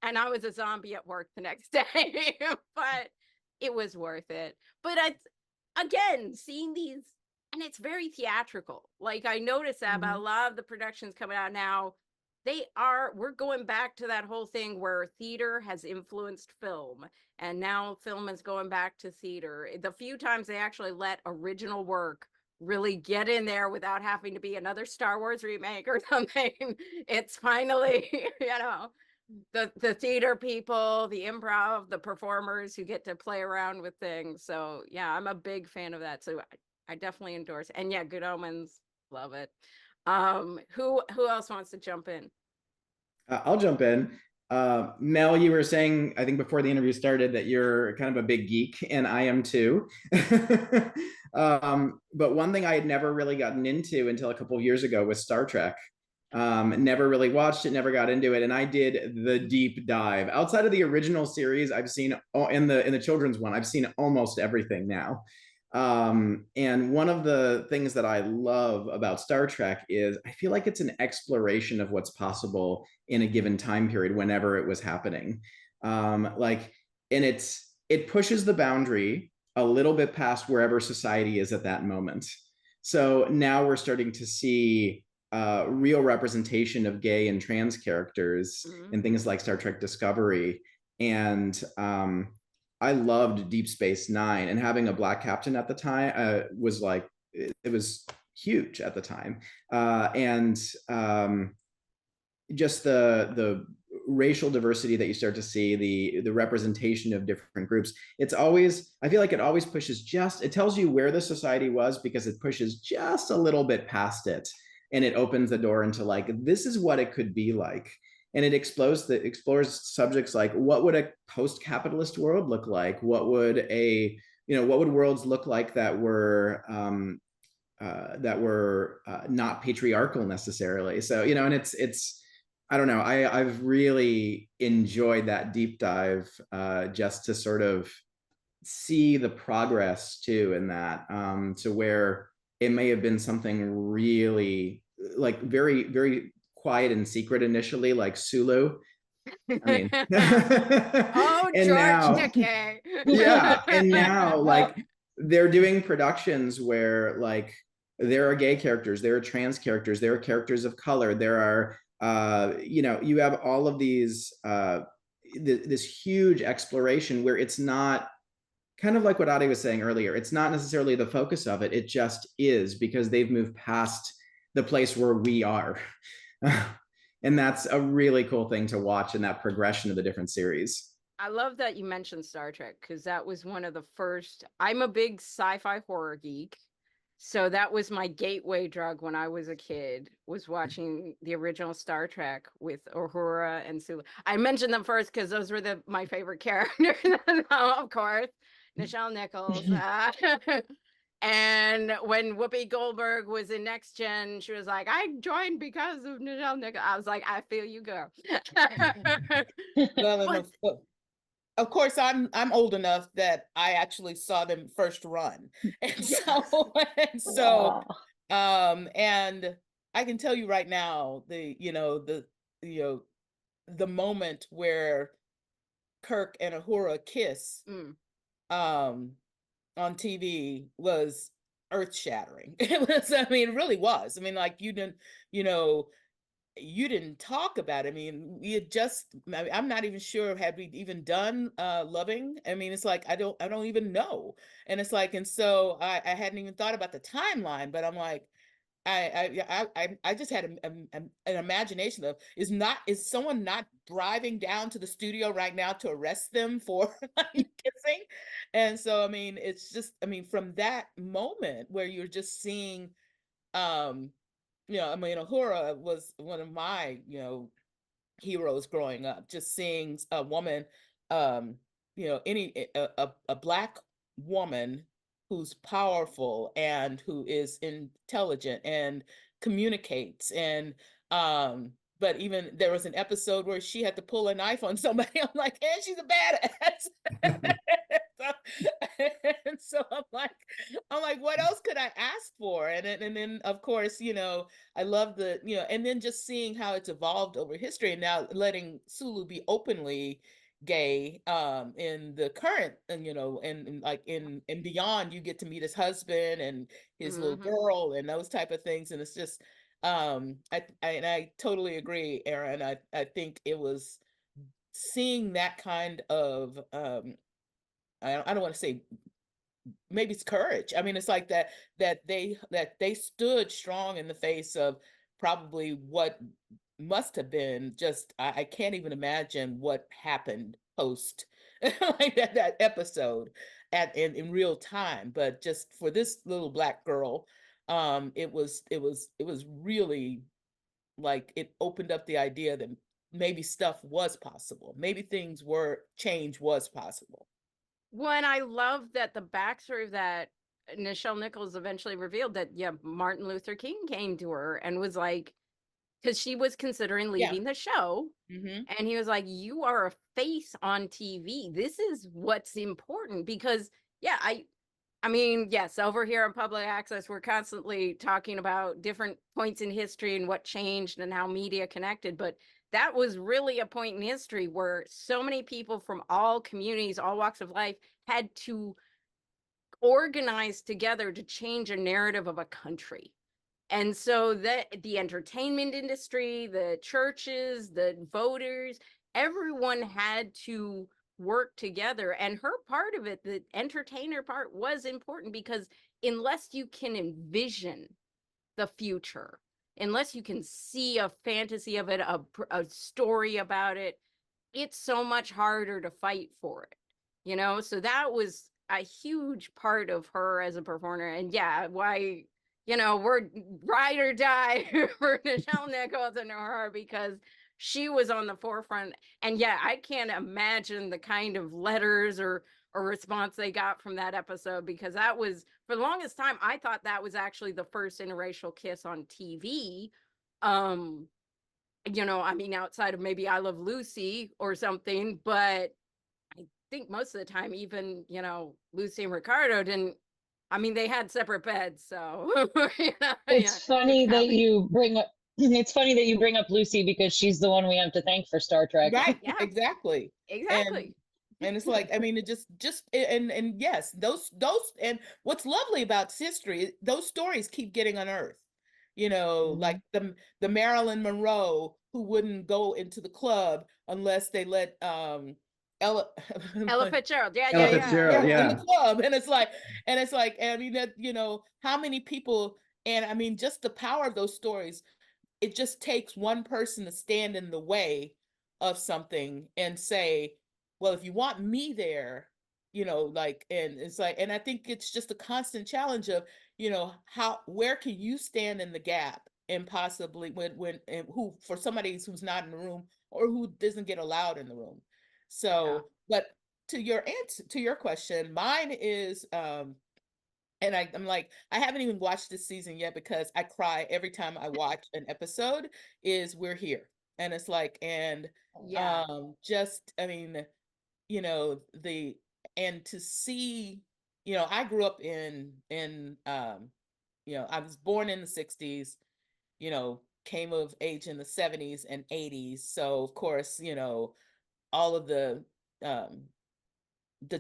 [SPEAKER 2] and I was a zombie at work the next day, but it was worth it. But again, seeing these, and it's very theatrical. Like, I noticed that about a lot of the productions coming out now, we're going back to that whole thing where theater has influenced film, and now film is going back to theater. The few times they actually let original work really get in there without having to be another Star Wars remake or something, it's finally, the theater people, the improv, the performers who get to play around with things. So yeah, I'm a big fan of that. So I definitely endorse. And yeah, Good Omens, love it. Who else wants to jump in?
[SPEAKER 3] I'll jump in. Mel, you were saying, I think before the interview started, that you're kind of a big geek, and I am too. But one thing I had never really gotten into until a couple of years ago was Star Trek. Never really watched it, never got into it, and I did the deep dive. Outside of the original series, I've seen in the children's one, I've seen almost everything now. And one of the things that I love about Star Trek is I feel like it's an exploration of what's possible in a given time period whenever it was happening. And it pushes the boundary a little bit past wherever society is at that moment. So now we're starting to see real representation of gay and trans characters in things like Star Trek Discovery. And I loved Deep Space Nine, and having a Black captain at the time was like, it was huge at the time. Just the racial diversity that you start to see, the representation of different groups, I feel like it always pushes it tells you where the society was because it pushes just a little bit past it, and it opens the door into like, this is what it could be like. And it explores subjects like, what would a post-capitalist world look like? What would worlds look like that were not patriarchal necessarily? So, and it's I don't know. I've really enjoyed that deep dive, just to sort of see the progress too in that, to where it may have been something really like very, very quiet and secret initially, like Sulu. I mean,
[SPEAKER 2] oh,
[SPEAKER 3] and
[SPEAKER 2] George
[SPEAKER 3] now,
[SPEAKER 2] Takei.
[SPEAKER 3] yeah, and now like they're doing productions where like there are gay characters, there are trans characters, there are characters of color, there are you have all of these this huge exploration where it's not, kind of like what Adi was saying earlier, it's not necessarily the focus of it, it just is, because they've moved past the place where we are. And that's a really cool thing to watch in that progression of the different series.
[SPEAKER 2] I love that you mentioned Star Trek, because that was one of the first. I'm a big sci-fi horror geek, so that was my gateway drug when I was a kid, was watching the original Star Trek with Uhura and Sulu. I mentioned them first because those were my favorite characters, of course. Nichelle Nichols. And when Whoopi Goldberg was in Next Gen, she was like, I joined because of Nichelle Nichols. I was like, I feel you, girl.
[SPEAKER 6] Well, of course, I'm old enough that I actually saw them first run, and so and I can tell you right now, the moment where Kirk and Uhura kiss on TV was earth-shattering. It was, I mean, it really was. I mean, like, you didn't talk about it. I mean, we had I'm not even sure, had we even done Loving? I mean, it's like, I don't even know. And it's like, and so I hadn't even thought about the timeline, but I'm like, I just had an imagination of, is someone not driving down to the studio right now to arrest them for kissing? And so, I mean, it's just, I mean, from that moment where you're just seeing, I mean, Uhura was one of my, heroes growing up, just seeing a woman, a Black woman who's powerful and who is intelligent and communicates. And but even there was an episode where she had to pull a knife on somebody. I'm like, and she's a badass. And so I'm like, what else could I ask for? And then of course, I love and then just seeing how it's evolved over history, and now letting Sulu be openly gay in the current, and like in beyond, you get to meet his husband and his little girl and those type of things. And it's just, I totally agree, Aaron. I think it was seeing that kind of I don't want to say, maybe it's courage. I mean, it's like that they stood strong in the face of probably what must have been just, I can't even imagine what happened post like that episode in real time. But just for this little Black girl, it was really like it opened up the idea that maybe stuff was possible. Maybe change was possible.
[SPEAKER 2] When I love that the backstory of that, Nichelle Nichols eventually revealed that, yeah, Martin Luther King came to her and was like, because she was considering
[SPEAKER 6] Yeah.
[SPEAKER 2] leaving the show.
[SPEAKER 6] Mm-hmm.
[SPEAKER 2] And he was like, you are a face on TV. This is what's important. Because, yeah, I mean, yes, over here on Public Access, we're constantly talking about different points in history and what changed and how media connected. But that was really a point in history where so many people from all communities, all walks of life, had to organize together to change a narrative of a country. And so that the entertainment industry, the churches, the voters, everyone had to work together. And her part of it, the entertainer part, was important because unless you can envision the future, unless you can see a fantasy of it, a story about it, it's so much harder to fight for it, you know? So that was a huge part of her as a performer. And yeah, why, you know, we're ride or die for Nichelle Nichols and her, because she was on the forefront. And yeah, I can't imagine the kind of letters or response they got from that episode, because that was, for the longest time, I thought that was actually the first interracial kiss on TV. You know, I mean, outside of maybe I Love Lucy or something, but I think most of the time, even, you know, Lucy and Ricardo didn't, I mean, they had separate beds, so you know,
[SPEAKER 4] It's funny that you bring up it's funny that you bring up Lucy, because she's the one we have to thank for Star Trek.
[SPEAKER 6] Right.
[SPEAKER 2] Yeah.
[SPEAKER 6] Exactly.
[SPEAKER 2] Exactly.
[SPEAKER 6] And it's like, I mean, it just and yes, those and what's lovely about history, those stories keep getting unearthed. You know, like the Marilyn Monroe who wouldn't go into the club unless they let Ella
[SPEAKER 2] Fitzgerald, yeah,
[SPEAKER 3] Ella
[SPEAKER 2] yeah, yeah.
[SPEAKER 3] Fitzgerald,
[SPEAKER 6] in
[SPEAKER 3] yeah.
[SPEAKER 6] the club. And it's like, I mean, that, you know, how many people, and I mean, just the power of those stories, it just takes one person to stand in the way of something and say, well, if you want me there, you know, like, and it's like, and I think it's just a constant challenge of, you know, where can you stand in the gap and possibly and who, for somebody who's not in the room or who doesn't get allowed in the room. So, but to your answer, to your question, mine is, and I'm like, I haven't even watched this season yet because I cry every time I watch an episode, is We're Here. And it's like, and
[SPEAKER 2] Yeah.
[SPEAKER 6] just, I mean, you know, and to see, you know, I grew up in you know, I was born in the 60s, you know, came of age in the 70s and 80s. So of course, you know, all of the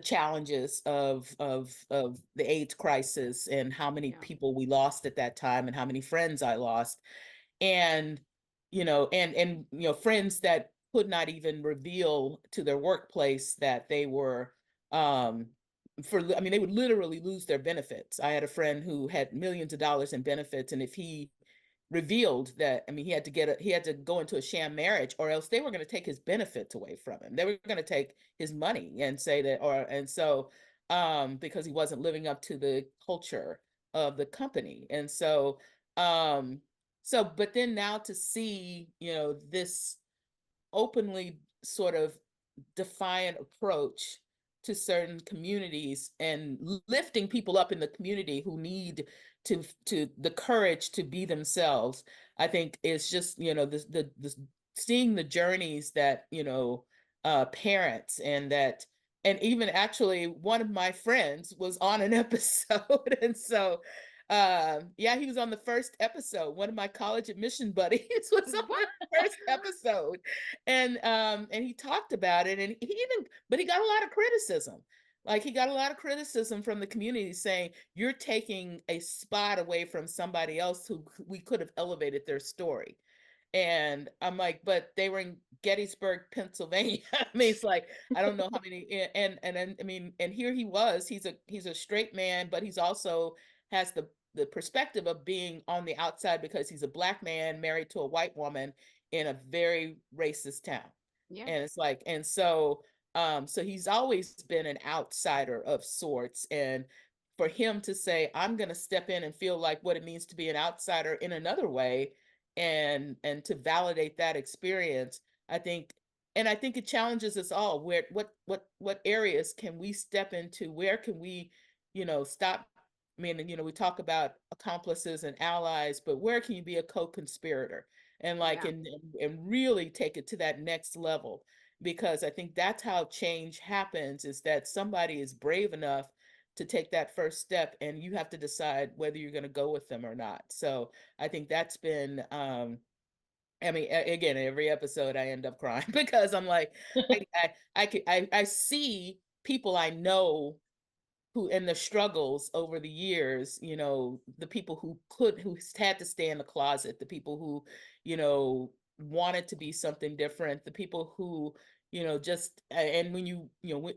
[SPEAKER 6] challenges of the AIDS crisis and how many people we lost at that time and how many friends I lost. And, you know, and you know, friends that could not even reveal to their workplace that they were I mean, they would literally lose their benefits. I had a friend who had millions of dollars in benefits, and if he revealed that, I mean, he had to go into a sham marriage, or else they were going to take his benefits away from him. They were going to take his money and say that, and so because he wasn't living up to the culture of the company. And so but then now to see, you know, this openly sort of defiant approach to certain communities and lifting people up in the community who need to the courage to be themselves, I think is just, you know, the seeing the journeys that, you know, parents and even actually one of my friends was on an episode. And so yeah, he was on the first episode. One of my college admission buddies was on the first episode. And he talked about it, and but he got a lot of criticism, Like, he got a lot of criticism from the community saying, you're taking a spot away from somebody else who we could have elevated their story. And I'm like, but they were in Gettysburg, Pennsylvania. I mean, it's like, I don't know how many, and I mean, and here he was, he's a straight man, but he's also has the perspective of being on the outside because he's a Black man married to a white woman in a very racist town.
[SPEAKER 2] Yeah.
[SPEAKER 6] And it's like, and so he's always been an outsider of sorts. And for him to say, I'm going to step in and feel like what it means to be an outsider in another way, and to validate that experience, I think, and I think it challenges us all. Where what areas can we step into? Where can we, stop? I mean, we talk about accomplices and allies, but where can you be a co-conspirator and like
[SPEAKER 2] Yeah.
[SPEAKER 6] and really take it to that next level? Because I think that's how change happens, is that somebody is brave enough to take that first step, and you have to decide whether you're going to go with them or not. So I think that's been, I mean, again, every episode I end up crying because I'm like, I see people I know who, in the struggles over the years, the people who had to stay in the closet, the people who, wanted to be something different, the people who, just, and when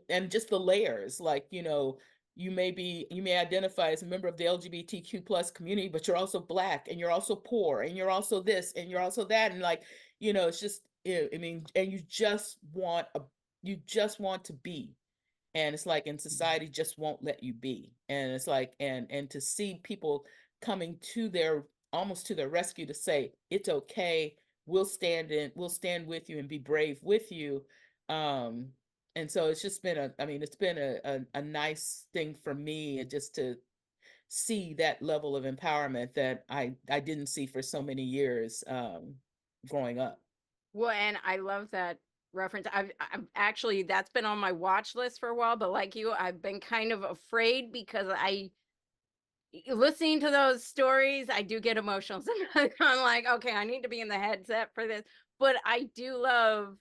[SPEAKER 6] and just the layers, like, you may identify as a member of the LGBTQ plus community, but you're also Black, and you're also poor, and you're also this, and you're also that. And like, it's just, I mean, and you just want to be. And it's like, and society just won't let you be. And it's like, and to see people coming almost to their rescue to say, it's okay, we'll stand with you and be brave with you. And so it's just been it's been a nice thing for me, just to see that level of empowerment that I didn't see for so many years growing up.
[SPEAKER 2] Well, and I love that reference. I've actually, that's been on my watch list for a while, but like you, I've been kind of afraid because listening to those stories, I do get emotional. Sometimes I'm like, okay, I need to be in the headset for this. But I do love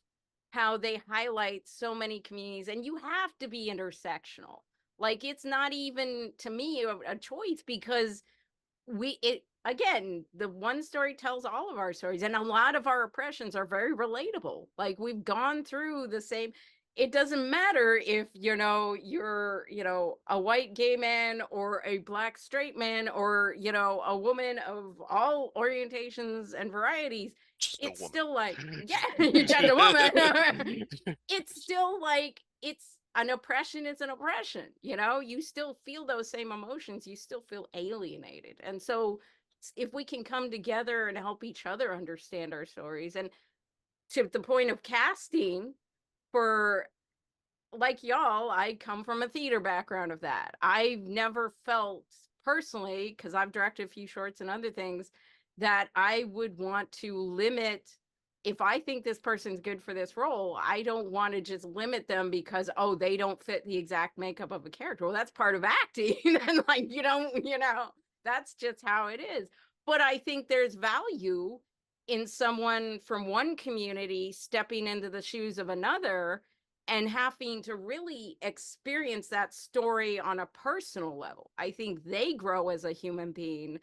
[SPEAKER 2] how they highlight so many communities, and you have to be intersectional. Like, it's not even, to me, a choice, because again, the one story tells all of our stories, and a lot of our oppressions are very relatable. Like, we've gone through the same. It doesn't matter if you're a white gay man or a Black straight man or a woman of all orientations and varieties. It's still like, yeah, you're just a woman. It's still like, it's an oppression is an oppression. You still feel those same emotions, you still feel alienated. And so if we can come together and help each other understand our stories, and to the point of casting, for like y'all, I come from a theater background of that. I've never felt personally, because I've directed a few shorts and other things, that I would want to limit. If I think this person's good for this role, I don't want to just limit them because, oh, they don't fit the exact makeup of a character. Well, that's part of acting. And like, that's just how it is. But I think there's value in someone from one community stepping into the shoes of another and having to really experience that story on a personal level. I think they grow as a human being.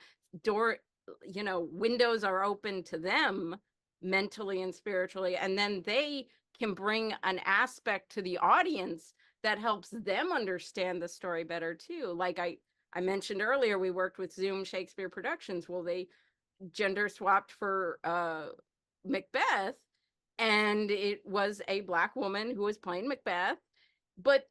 [SPEAKER 2] Windows are open to them mentally and spiritually, and then they can bring an aspect to the audience that helps them understand the story better too. Like I mentioned earlier, we worked with Zoom Shakespeare Productions. Well, they gender swapped for Macbeth, and it was a Black woman who was playing Macbeth. But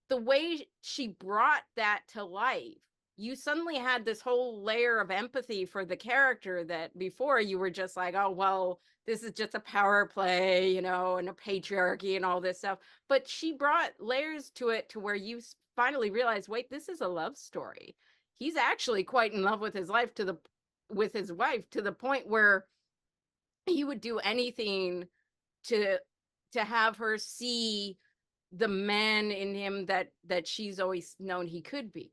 [SPEAKER 2] the way she brought that to life, you suddenly had this whole layer of empathy for the character that before you were just like, oh, well, this is just a power play, and a patriarchy and all this stuff. But she brought layers to it to where you finally realize, wait, this is a love story. He's actually quite in love with his wife, to the point where he would do anything to have her see the man in him that she's always known he could be.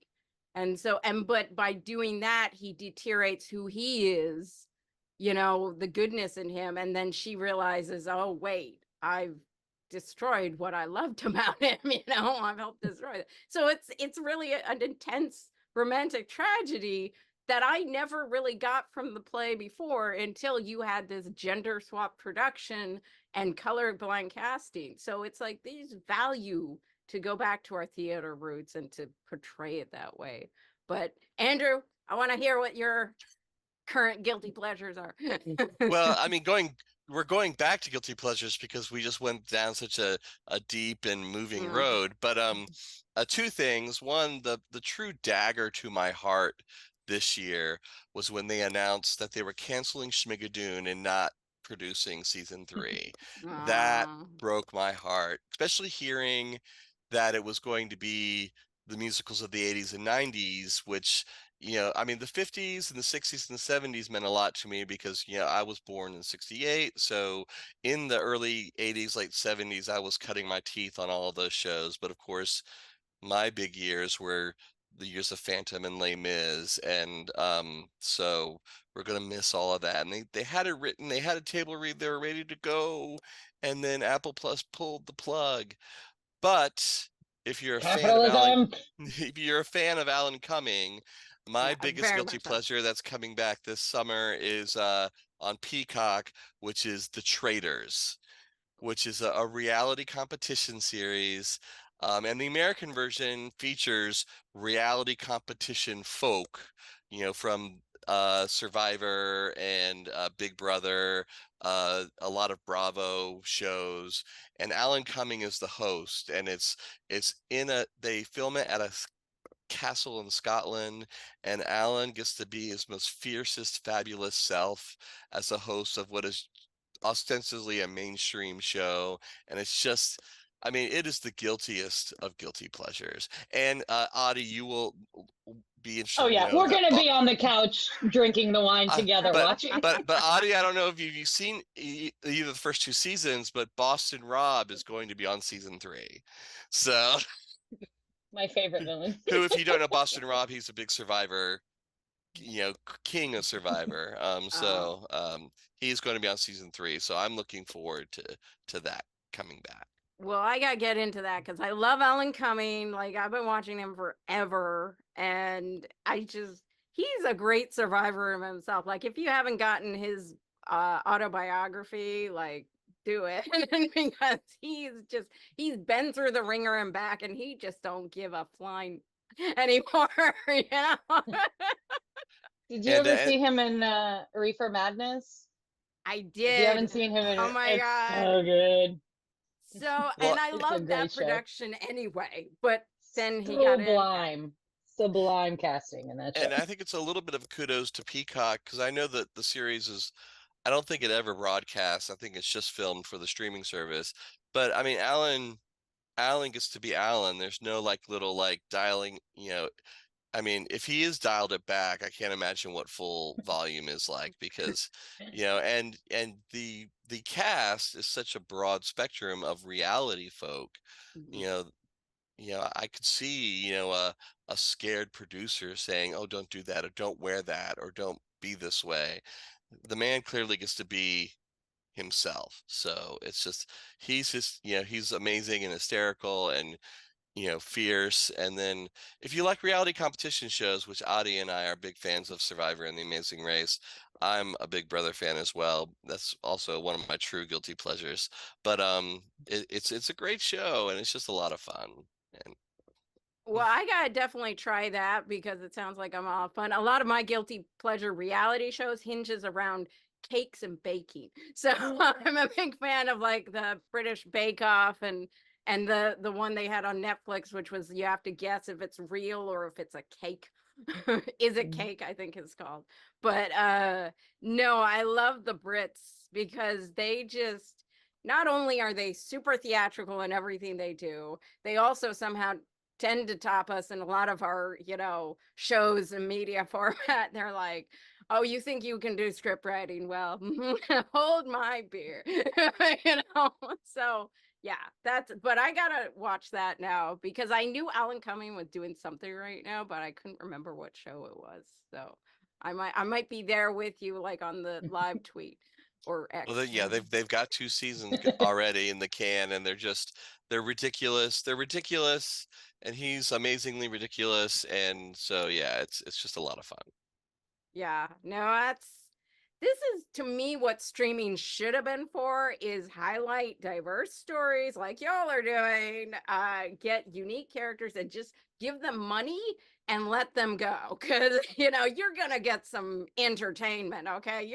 [SPEAKER 2] And so, but by doing that, he deteriorates who he is, the goodness in him. And then she realizes, oh, wait, I've destroyed what I loved about him, you know, I've helped destroy it. So it's really an intense romantic tragedy that I never really got from the play before until you had this gender swap production and colorblind casting. So it's like these value to go back to our theater roots and to portray it that way. But Andrew, I want to hear what your current guilty pleasures are.
[SPEAKER 5] Well, I mean, we're going back to guilty pleasures because we just went down such a deep and moving road. But two things. One, the true dagger to my heart this year was when they announced that they were canceling Schmigadoon and not producing season 3. That broke my heart, especially hearing that it was going to be the musicals of the 80s and 90s, which, you know, I mean, the 50s and the 60s and the 70s meant a lot to me because, you know, I was born in 68. So in the early 80s, late 70s, I was cutting my teeth on all of those shows. But of course, my big years were the years of Phantom and Les Mis. And so we're going to miss all of that. And they had it written, they had a table read, they were ready to go. And then Apple Plus pulled the plug. But if you're a fan of Alan, if you're a fan of Alan Cumming, my biggest guilty pleasure that's coming back this summer is on Peacock, which is The Traitors, which is a reality competition series. And the American version features reality competition folk, you know, from Survivor and Big Brother, a lot of Bravo shows, and Alan Cumming is the host, and they film it at a castle in Scotland, and Alan gets to be his most fiercest, fabulous self as a host of what is ostensibly a mainstream show. And it's just, I mean, it is the guiltiest of guilty pleasures. And Audie, you will be interested.
[SPEAKER 4] Oh yeah, we're gonna be on the couch drinking the wine together, watching.
[SPEAKER 5] But Audie, I don't know if you've seen either the first 2 seasons, but Boston Rob is going to be on season 3. So
[SPEAKER 4] my favorite villain.
[SPEAKER 5] Who, if you don't know Boston Rob, he's a big Survivor, you know, king of Survivor. He's going to be on season 3, so I'm looking forward to that coming back.
[SPEAKER 2] Well, I gotta get into that because I love Alan Cumming. Like, I've been watching him forever, and he's a great survivor of himself. Like, if you haven't gotten his autobiography, like, do it. Because he's been through the ringer and back, and he just don't give a flying anymore, you know?
[SPEAKER 4] Did you ever see him in Reefer Madness?
[SPEAKER 2] I did.
[SPEAKER 4] If you haven't seen him in
[SPEAKER 2] Oh my God.
[SPEAKER 4] So good.
[SPEAKER 2] So, and I love that production anyway, but then he
[SPEAKER 4] got sublime casting in that show.
[SPEAKER 5] And I think it's a little bit of kudos to Peacock, because I know that the series is, I don't think it ever broadcasts. I think it's just filmed for the streaming service. But I mean, Alan gets to be Alan. There's no like little like dialing, you know. I mean, if he is dialed it back, I can't imagine what full volume is like, because, you know, and the cast is such a broad spectrum of reality folk. You know, I could see, you know, a scared producer saying, "Oh, don't do that," or "Don't wear that," or "Don't be this way." The man clearly gets to be himself. So it's just, you know, he's amazing and hysterical and, you know, fierce. And then if you like reality competition shows, which Audie and I are big fans of Survivor and The Amazing Race, I'm a Big Brother fan as well. That's also one of my true guilty pleasures. But it's a great show, and it's just a lot of fun. And
[SPEAKER 2] well, I gotta definitely try that because it sounds like I'm all fun. A lot of my guilty pleasure reality shows hinges around cakes and baking. So I'm a big fan of like the British Bake Off and the one they had on Netflix, which was you have to guess if it's real or if it's a cake. Is it cake? I think it's called. But no, I love the Brits because they just, not only are they super theatrical in everything they do, they also somehow tend to top us in a lot of our, you know, shows and media format. They're like, "Oh, you think you can do script writing? Well, hold my beer." You know, so yeah, but I gotta watch that now because I knew Alan Cumming was doing something right now, but I couldn't remember what show it was. So I might be there with you, like on the live tweet. or X.
[SPEAKER 5] Well, yeah, they've got 2 seasons already in the can, and they're ridiculous. They're ridiculous, and he's amazingly ridiculous, and so yeah, it's just a lot of fun.
[SPEAKER 2] Yeah, no, this is to me what streaming should have been for, is highlight diverse stories like y'all are doing, get unique characters and just give them money and let them go. Cause you're gonna get some entertainment, okay?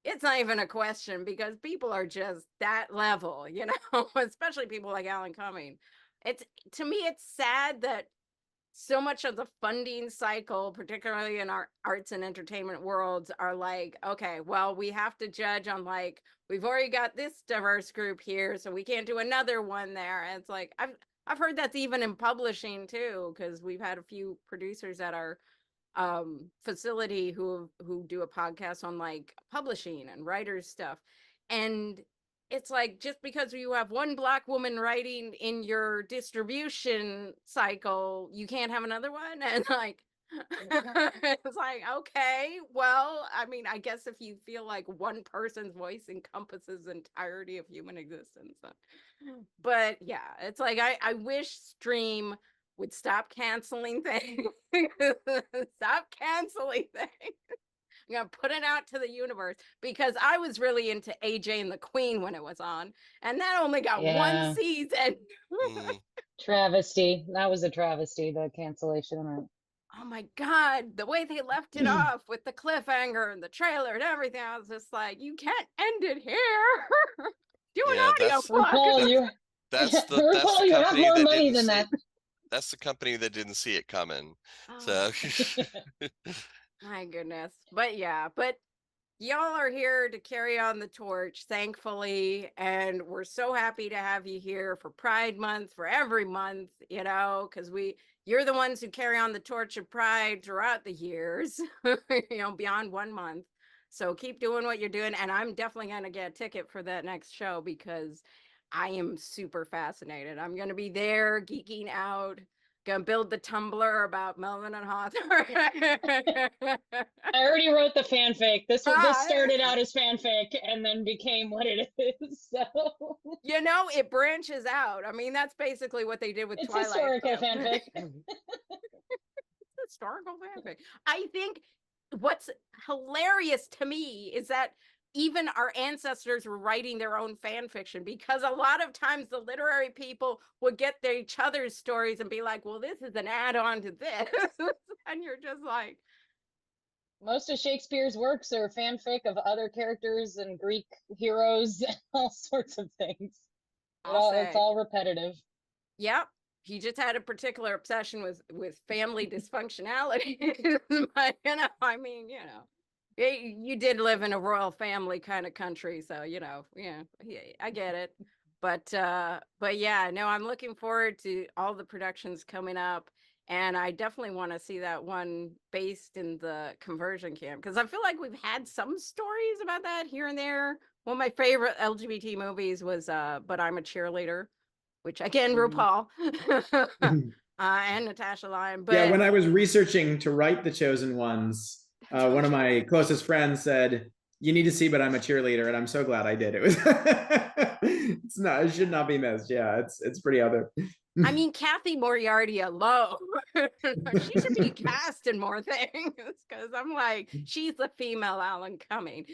[SPEAKER 2] It's not even a question, because people are just that level, especially people like Alan Cumming. To me, it's sad that so much of the funding cycle, particularly in our arts and entertainment worlds, are like, okay, well, we have to judge on, like, we've already got this diverse group here, so we can't do another one there. And it's like, I've heard that's even in publishing too, because we've had a few producers at our facility who do a podcast on like publishing and writers stuff. And it's like, just because you have one Black woman writing in your distribution cycle, you can't have another one. And like, it's like, okay, well, I mean, I guess if you feel like one person's voice encompasses the entirety of human existence. But yeah, it's like, I wish Stream would stop canceling things. Stop canceling things. I'm gonna put it out to the universe, because I was really into AJ and the Queen when it was on, and that only got
[SPEAKER 4] Yeah.
[SPEAKER 2] one season.
[SPEAKER 4] Travesty. That was a travesty, the cancellation of it.
[SPEAKER 2] Oh my God, the way they left it off with the cliffhanger and the trailer and everything, I was just like, you can't end it here. Do an audio book.
[SPEAKER 4] RuPaul, you
[SPEAKER 5] RuPaul,
[SPEAKER 4] you have more money than that.
[SPEAKER 5] That's the company that didn't see it coming. So
[SPEAKER 2] my goodness. But yeah, y'all are here to carry on the torch, thankfully, and we're so happy to have you here for Pride Month, for every month, because you're the ones who carry on the torch of Pride throughout the years, beyond 1 month. So keep doing what you're doing, and I'm definitely going to get a ticket for that next show, because I am super fascinated. I'm going to be there geeking out, going to build the Tumblr about Melville and Hawthorne.
[SPEAKER 4] I already wrote the fanfic. This started out as fanfic and then became what it is. So
[SPEAKER 2] it branches out. I mean, that's basically what they did with Twilight.
[SPEAKER 4] Historical fanfic.
[SPEAKER 2] Historical fanfic. I think what's hilarious to me is that even our ancestors were writing their own fan fiction, because a lot of times the literary people would get each other's stories and be like, well, this is an add-on to this. And you're just like,
[SPEAKER 4] most of Shakespeare's works are fanfic of other characters and Greek heroes and all sorts of things. It's all repetitive.
[SPEAKER 2] Yep. He just had a particular obsession with family dysfunctionality. But, I mean, you did live in a royal family kind of country, so I get it. But yeah, no, I'm looking forward to all the productions coming up, and I definitely want to see that one based in the conversion camp, because I feel like we've had some stories about that here and there. One of my favorite LGBT movies was But I'm a Cheerleader, which again, RuPaul and Natasha Lyon. But
[SPEAKER 3] yeah, when I was researching to write The Chosen Ones, one of my closest friends said, "You need to see But I'm a Cheerleader," and I'm so glad I did. It was it should not be missed. Yeah, it's pretty other.
[SPEAKER 2] I mean, Kathy Moriarty alone, she should be cast in more things, because I'm like, she's the female Alan Cumming.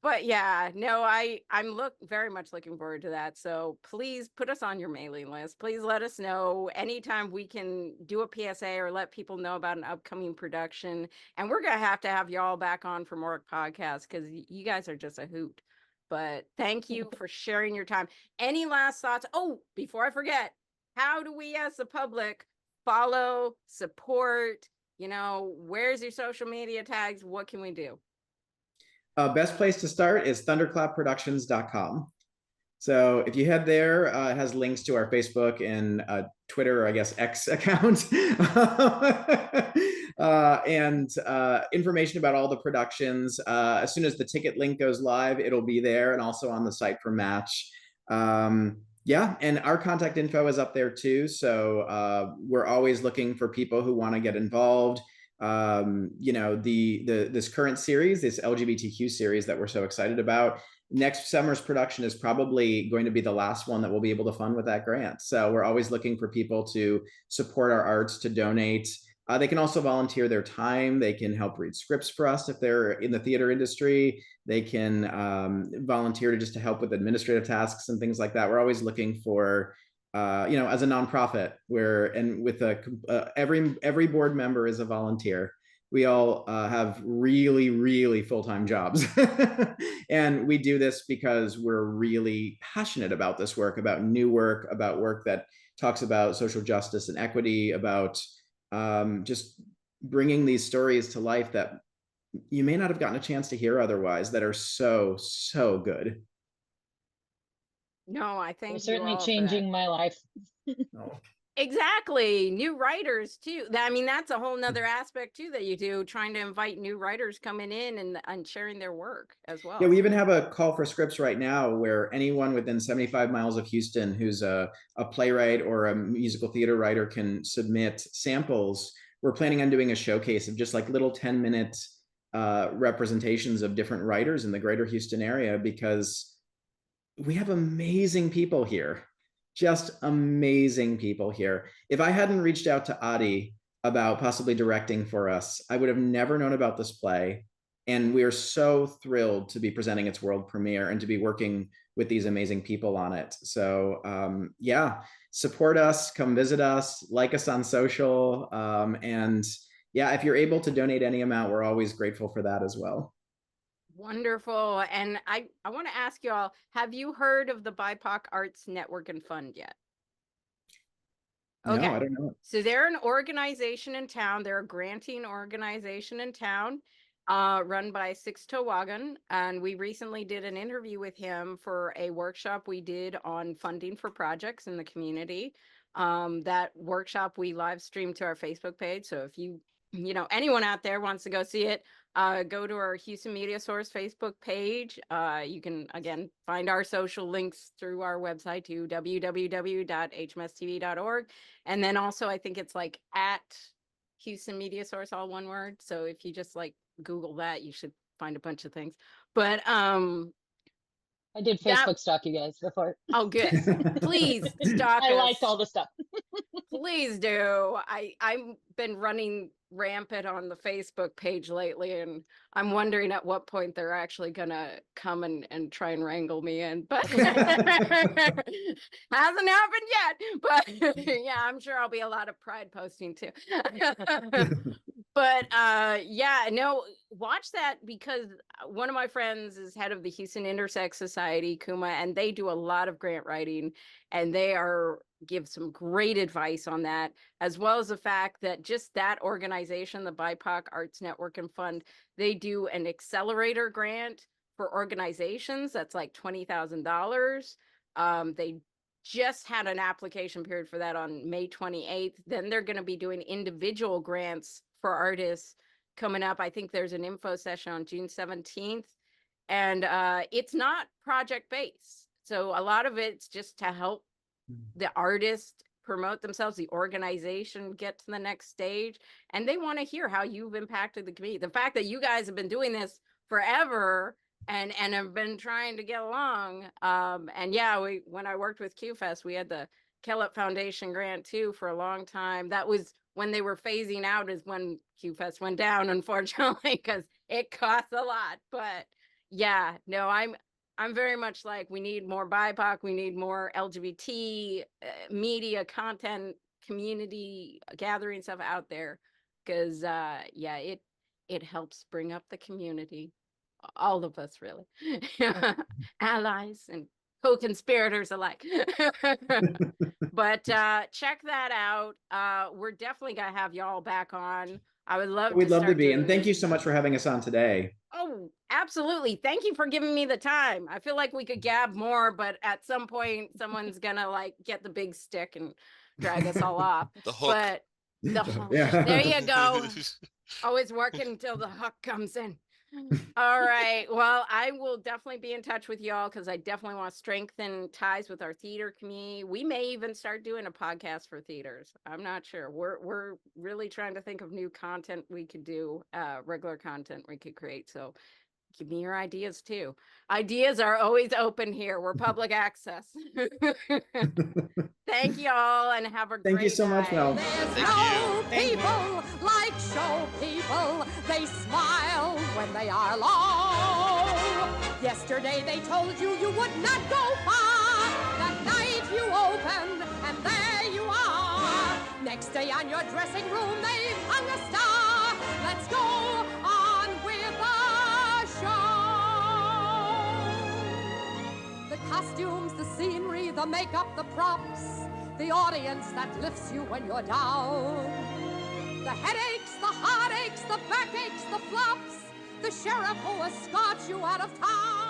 [SPEAKER 2] But yeah, no, I'm very much looking forward to that. So please put us on your mailing list. Please let us know anytime we can do a PSA or let people know about an upcoming production. And we're going to have y'all back on for more podcasts, because you guys are just a hoot. But thank you for sharing your time. Any last thoughts? Oh, before I forget, how do we as the public follow, support, where's your social media tags? What can we do?
[SPEAKER 3] Best place to start is thunderclapproductions.com. So if you head there, it has links to our Facebook and Twitter, or I guess X account, and information about all the productions. As soon as the ticket link goes live, it'll be there, and also on the site for Match. Yeah, and our contact info is up there too. So we're always looking for people who want to get involved. You know, this current series, this LGBTQ series that we're so excited about. Next summer's production is probably going to be the last one that we'll be able to fund with that grant. So we're always looking for people to support our arts, to donate. They can also volunteer their time. They can help read scripts for us if they're in the theater industry. They can volunteer to help with administrative tasks and things like that. We're always looking for, you know, as a nonprofit, every board member is a volunteer. We all have really, really full-time jobs. And we do this because we're really passionate about this work, about new work, about work that talks about social justice and equity, about just bringing these stories to life that you may not have gotten a chance to hear otherwise, that are so, so good.
[SPEAKER 2] No, I
[SPEAKER 4] They're
[SPEAKER 2] think
[SPEAKER 4] certainly changing my life.
[SPEAKER 3] Oh.
[SPEAKER 2] Exactly. New writers too. I mean, that's a whole nother aspect too that you do, trying to invite new writers coming in and sharing their work as well.
[SPEAKER 3] Yeah, we even have a call for scripts right now where anyone within 75 miles of Houston who's a playwright or a musical theater writer can submit samples. We're planning on doing a showcase of just like little 10-minute representations of different writers in the greater Houston area, because we have amazing people here. Just amazing people here. If I hadn't reached out to Adi about possibly directing for us, I would have never known about this play. And we are so thrilled to be presenting its world premiere and to be working with these amazing people on it. So yeah, support us, come visit us, like us on social. And yeah, if you're able to donate any amount, we're always grateful for that as well.
[SPEAKER 2] Wonderful. And I want to ask you all, have you heard of the BIPOC Arts Network and Fund yet? Okay.
[SPEAKER 3] No, I don't know.
[SPEAKER 2] So they're an organization in town. They're a granting organization in town, run by Six Towagan. And we recently did an interview with him for a workshop we did on funding for projects in the community. That workshop we live streamed to our Facebook page. So if you know, anyone out there wants to go see it, go to our Houston Media Source Facebook page. You can, again, find our social links through our website to www.hmstv.org. And then also, I think it's like at Houston Media Source, all one word. So if you just like Google that, you should find a bunch of things. But
[SPEAKER 4] I did Facebook stalk you guys before.
[SPEAKER 2] Oh, good. Please stalk us.
[SPEAKER 4] I liked all the stuff.
[SPEAKER 2] Please do. I've been running rampant on the Facebook page lately, and I'm wondering at what point they're actually gonna come and try and wrangle me in, but hasn't happened yet. But yeah, I'm sure I'll be a lot of pride posting too. But yeah, no, watch that, because one of my friends is head of the Houston Intersex Society, Kuma, and they do a lot of grant writing, and they give some great advice on that, as well as the fact that just that organization, the BIPOC Arts Network and Fund, they do an accelerator grant for organizations that's like $20,000. They just had an application period for that on May 28th. Then they're going to be doing individual grants for artists coming up. I think there's an info session on June 17th, and it's not project based. So a lot of it's just to help the artist promote themselves, the organization get to the next stage, and they want to hear how you've impacted the community. The fact that you guys have been doing this forever and have been trying to get along. And yeah, when I worked with QFest, we had the Kellett Foundation grant too for a long time. That was when they were phasing out, is when QFest went down, unfortunately, because it costs a lot. But yeah, no, I'm very much like, we need more BIPOC, we need more LGBT media content, community gathering stuff out there, because yeah, it helps bring up the community, all of us really, allies and co-conspirators alike. But check that out. We're definitely gonna have y'all back on. I would love
[SPEAKER 3] We'd love to be, and
[SPEAKER 2] doing
[SPEAKER 3] thank you
[SPEAKER 2] this.
[SPEAKER 3] so much for having us on today.
[SPEAKER 2] Oh, absolutely. Thank you for giving me the time. I feel like we could gab more, but at some point someone's gonna like get the big stick and drag us all off.
[SPEAKER 5] The hook.
[SPEAKER 2] But the hook.
[SPEAKER 3] Yeah.
[SPEAKER 2] There you go. Always working until the hook comes in. All right. Well, I will definitely be in touch with y'all because I definitely want to strengthen ties with our theater community. We may even start doing a podcast for theaters. I'm not sure. We're really trying to think of new content we could do, regular content we could create. So give me your ideas too. Ideas are always open here. We're public access. Thank you all and have a great
[SPEAKER 3] Thank you so much,
[SPEAKER 2] night.
[SPEAKER 3] Mel.
[SPEAKER 1] There's
[SPEAKER 5] Thank
[SPEAKER 1] no
[SPEAKER 6] Thank you.
[SPEAKER 1] people like show people. They smile when they are low. Yesterday they told you you would not go far. That night you opened and there you are. Next day on your dressing room they've hung a star. Let's go on with the show. The costumes, the scenery, the makeup, the props. The audience that lifts you when you're down. The headaches, the heartaches, the backaches, the flops. The sheriff who escorts you out of town.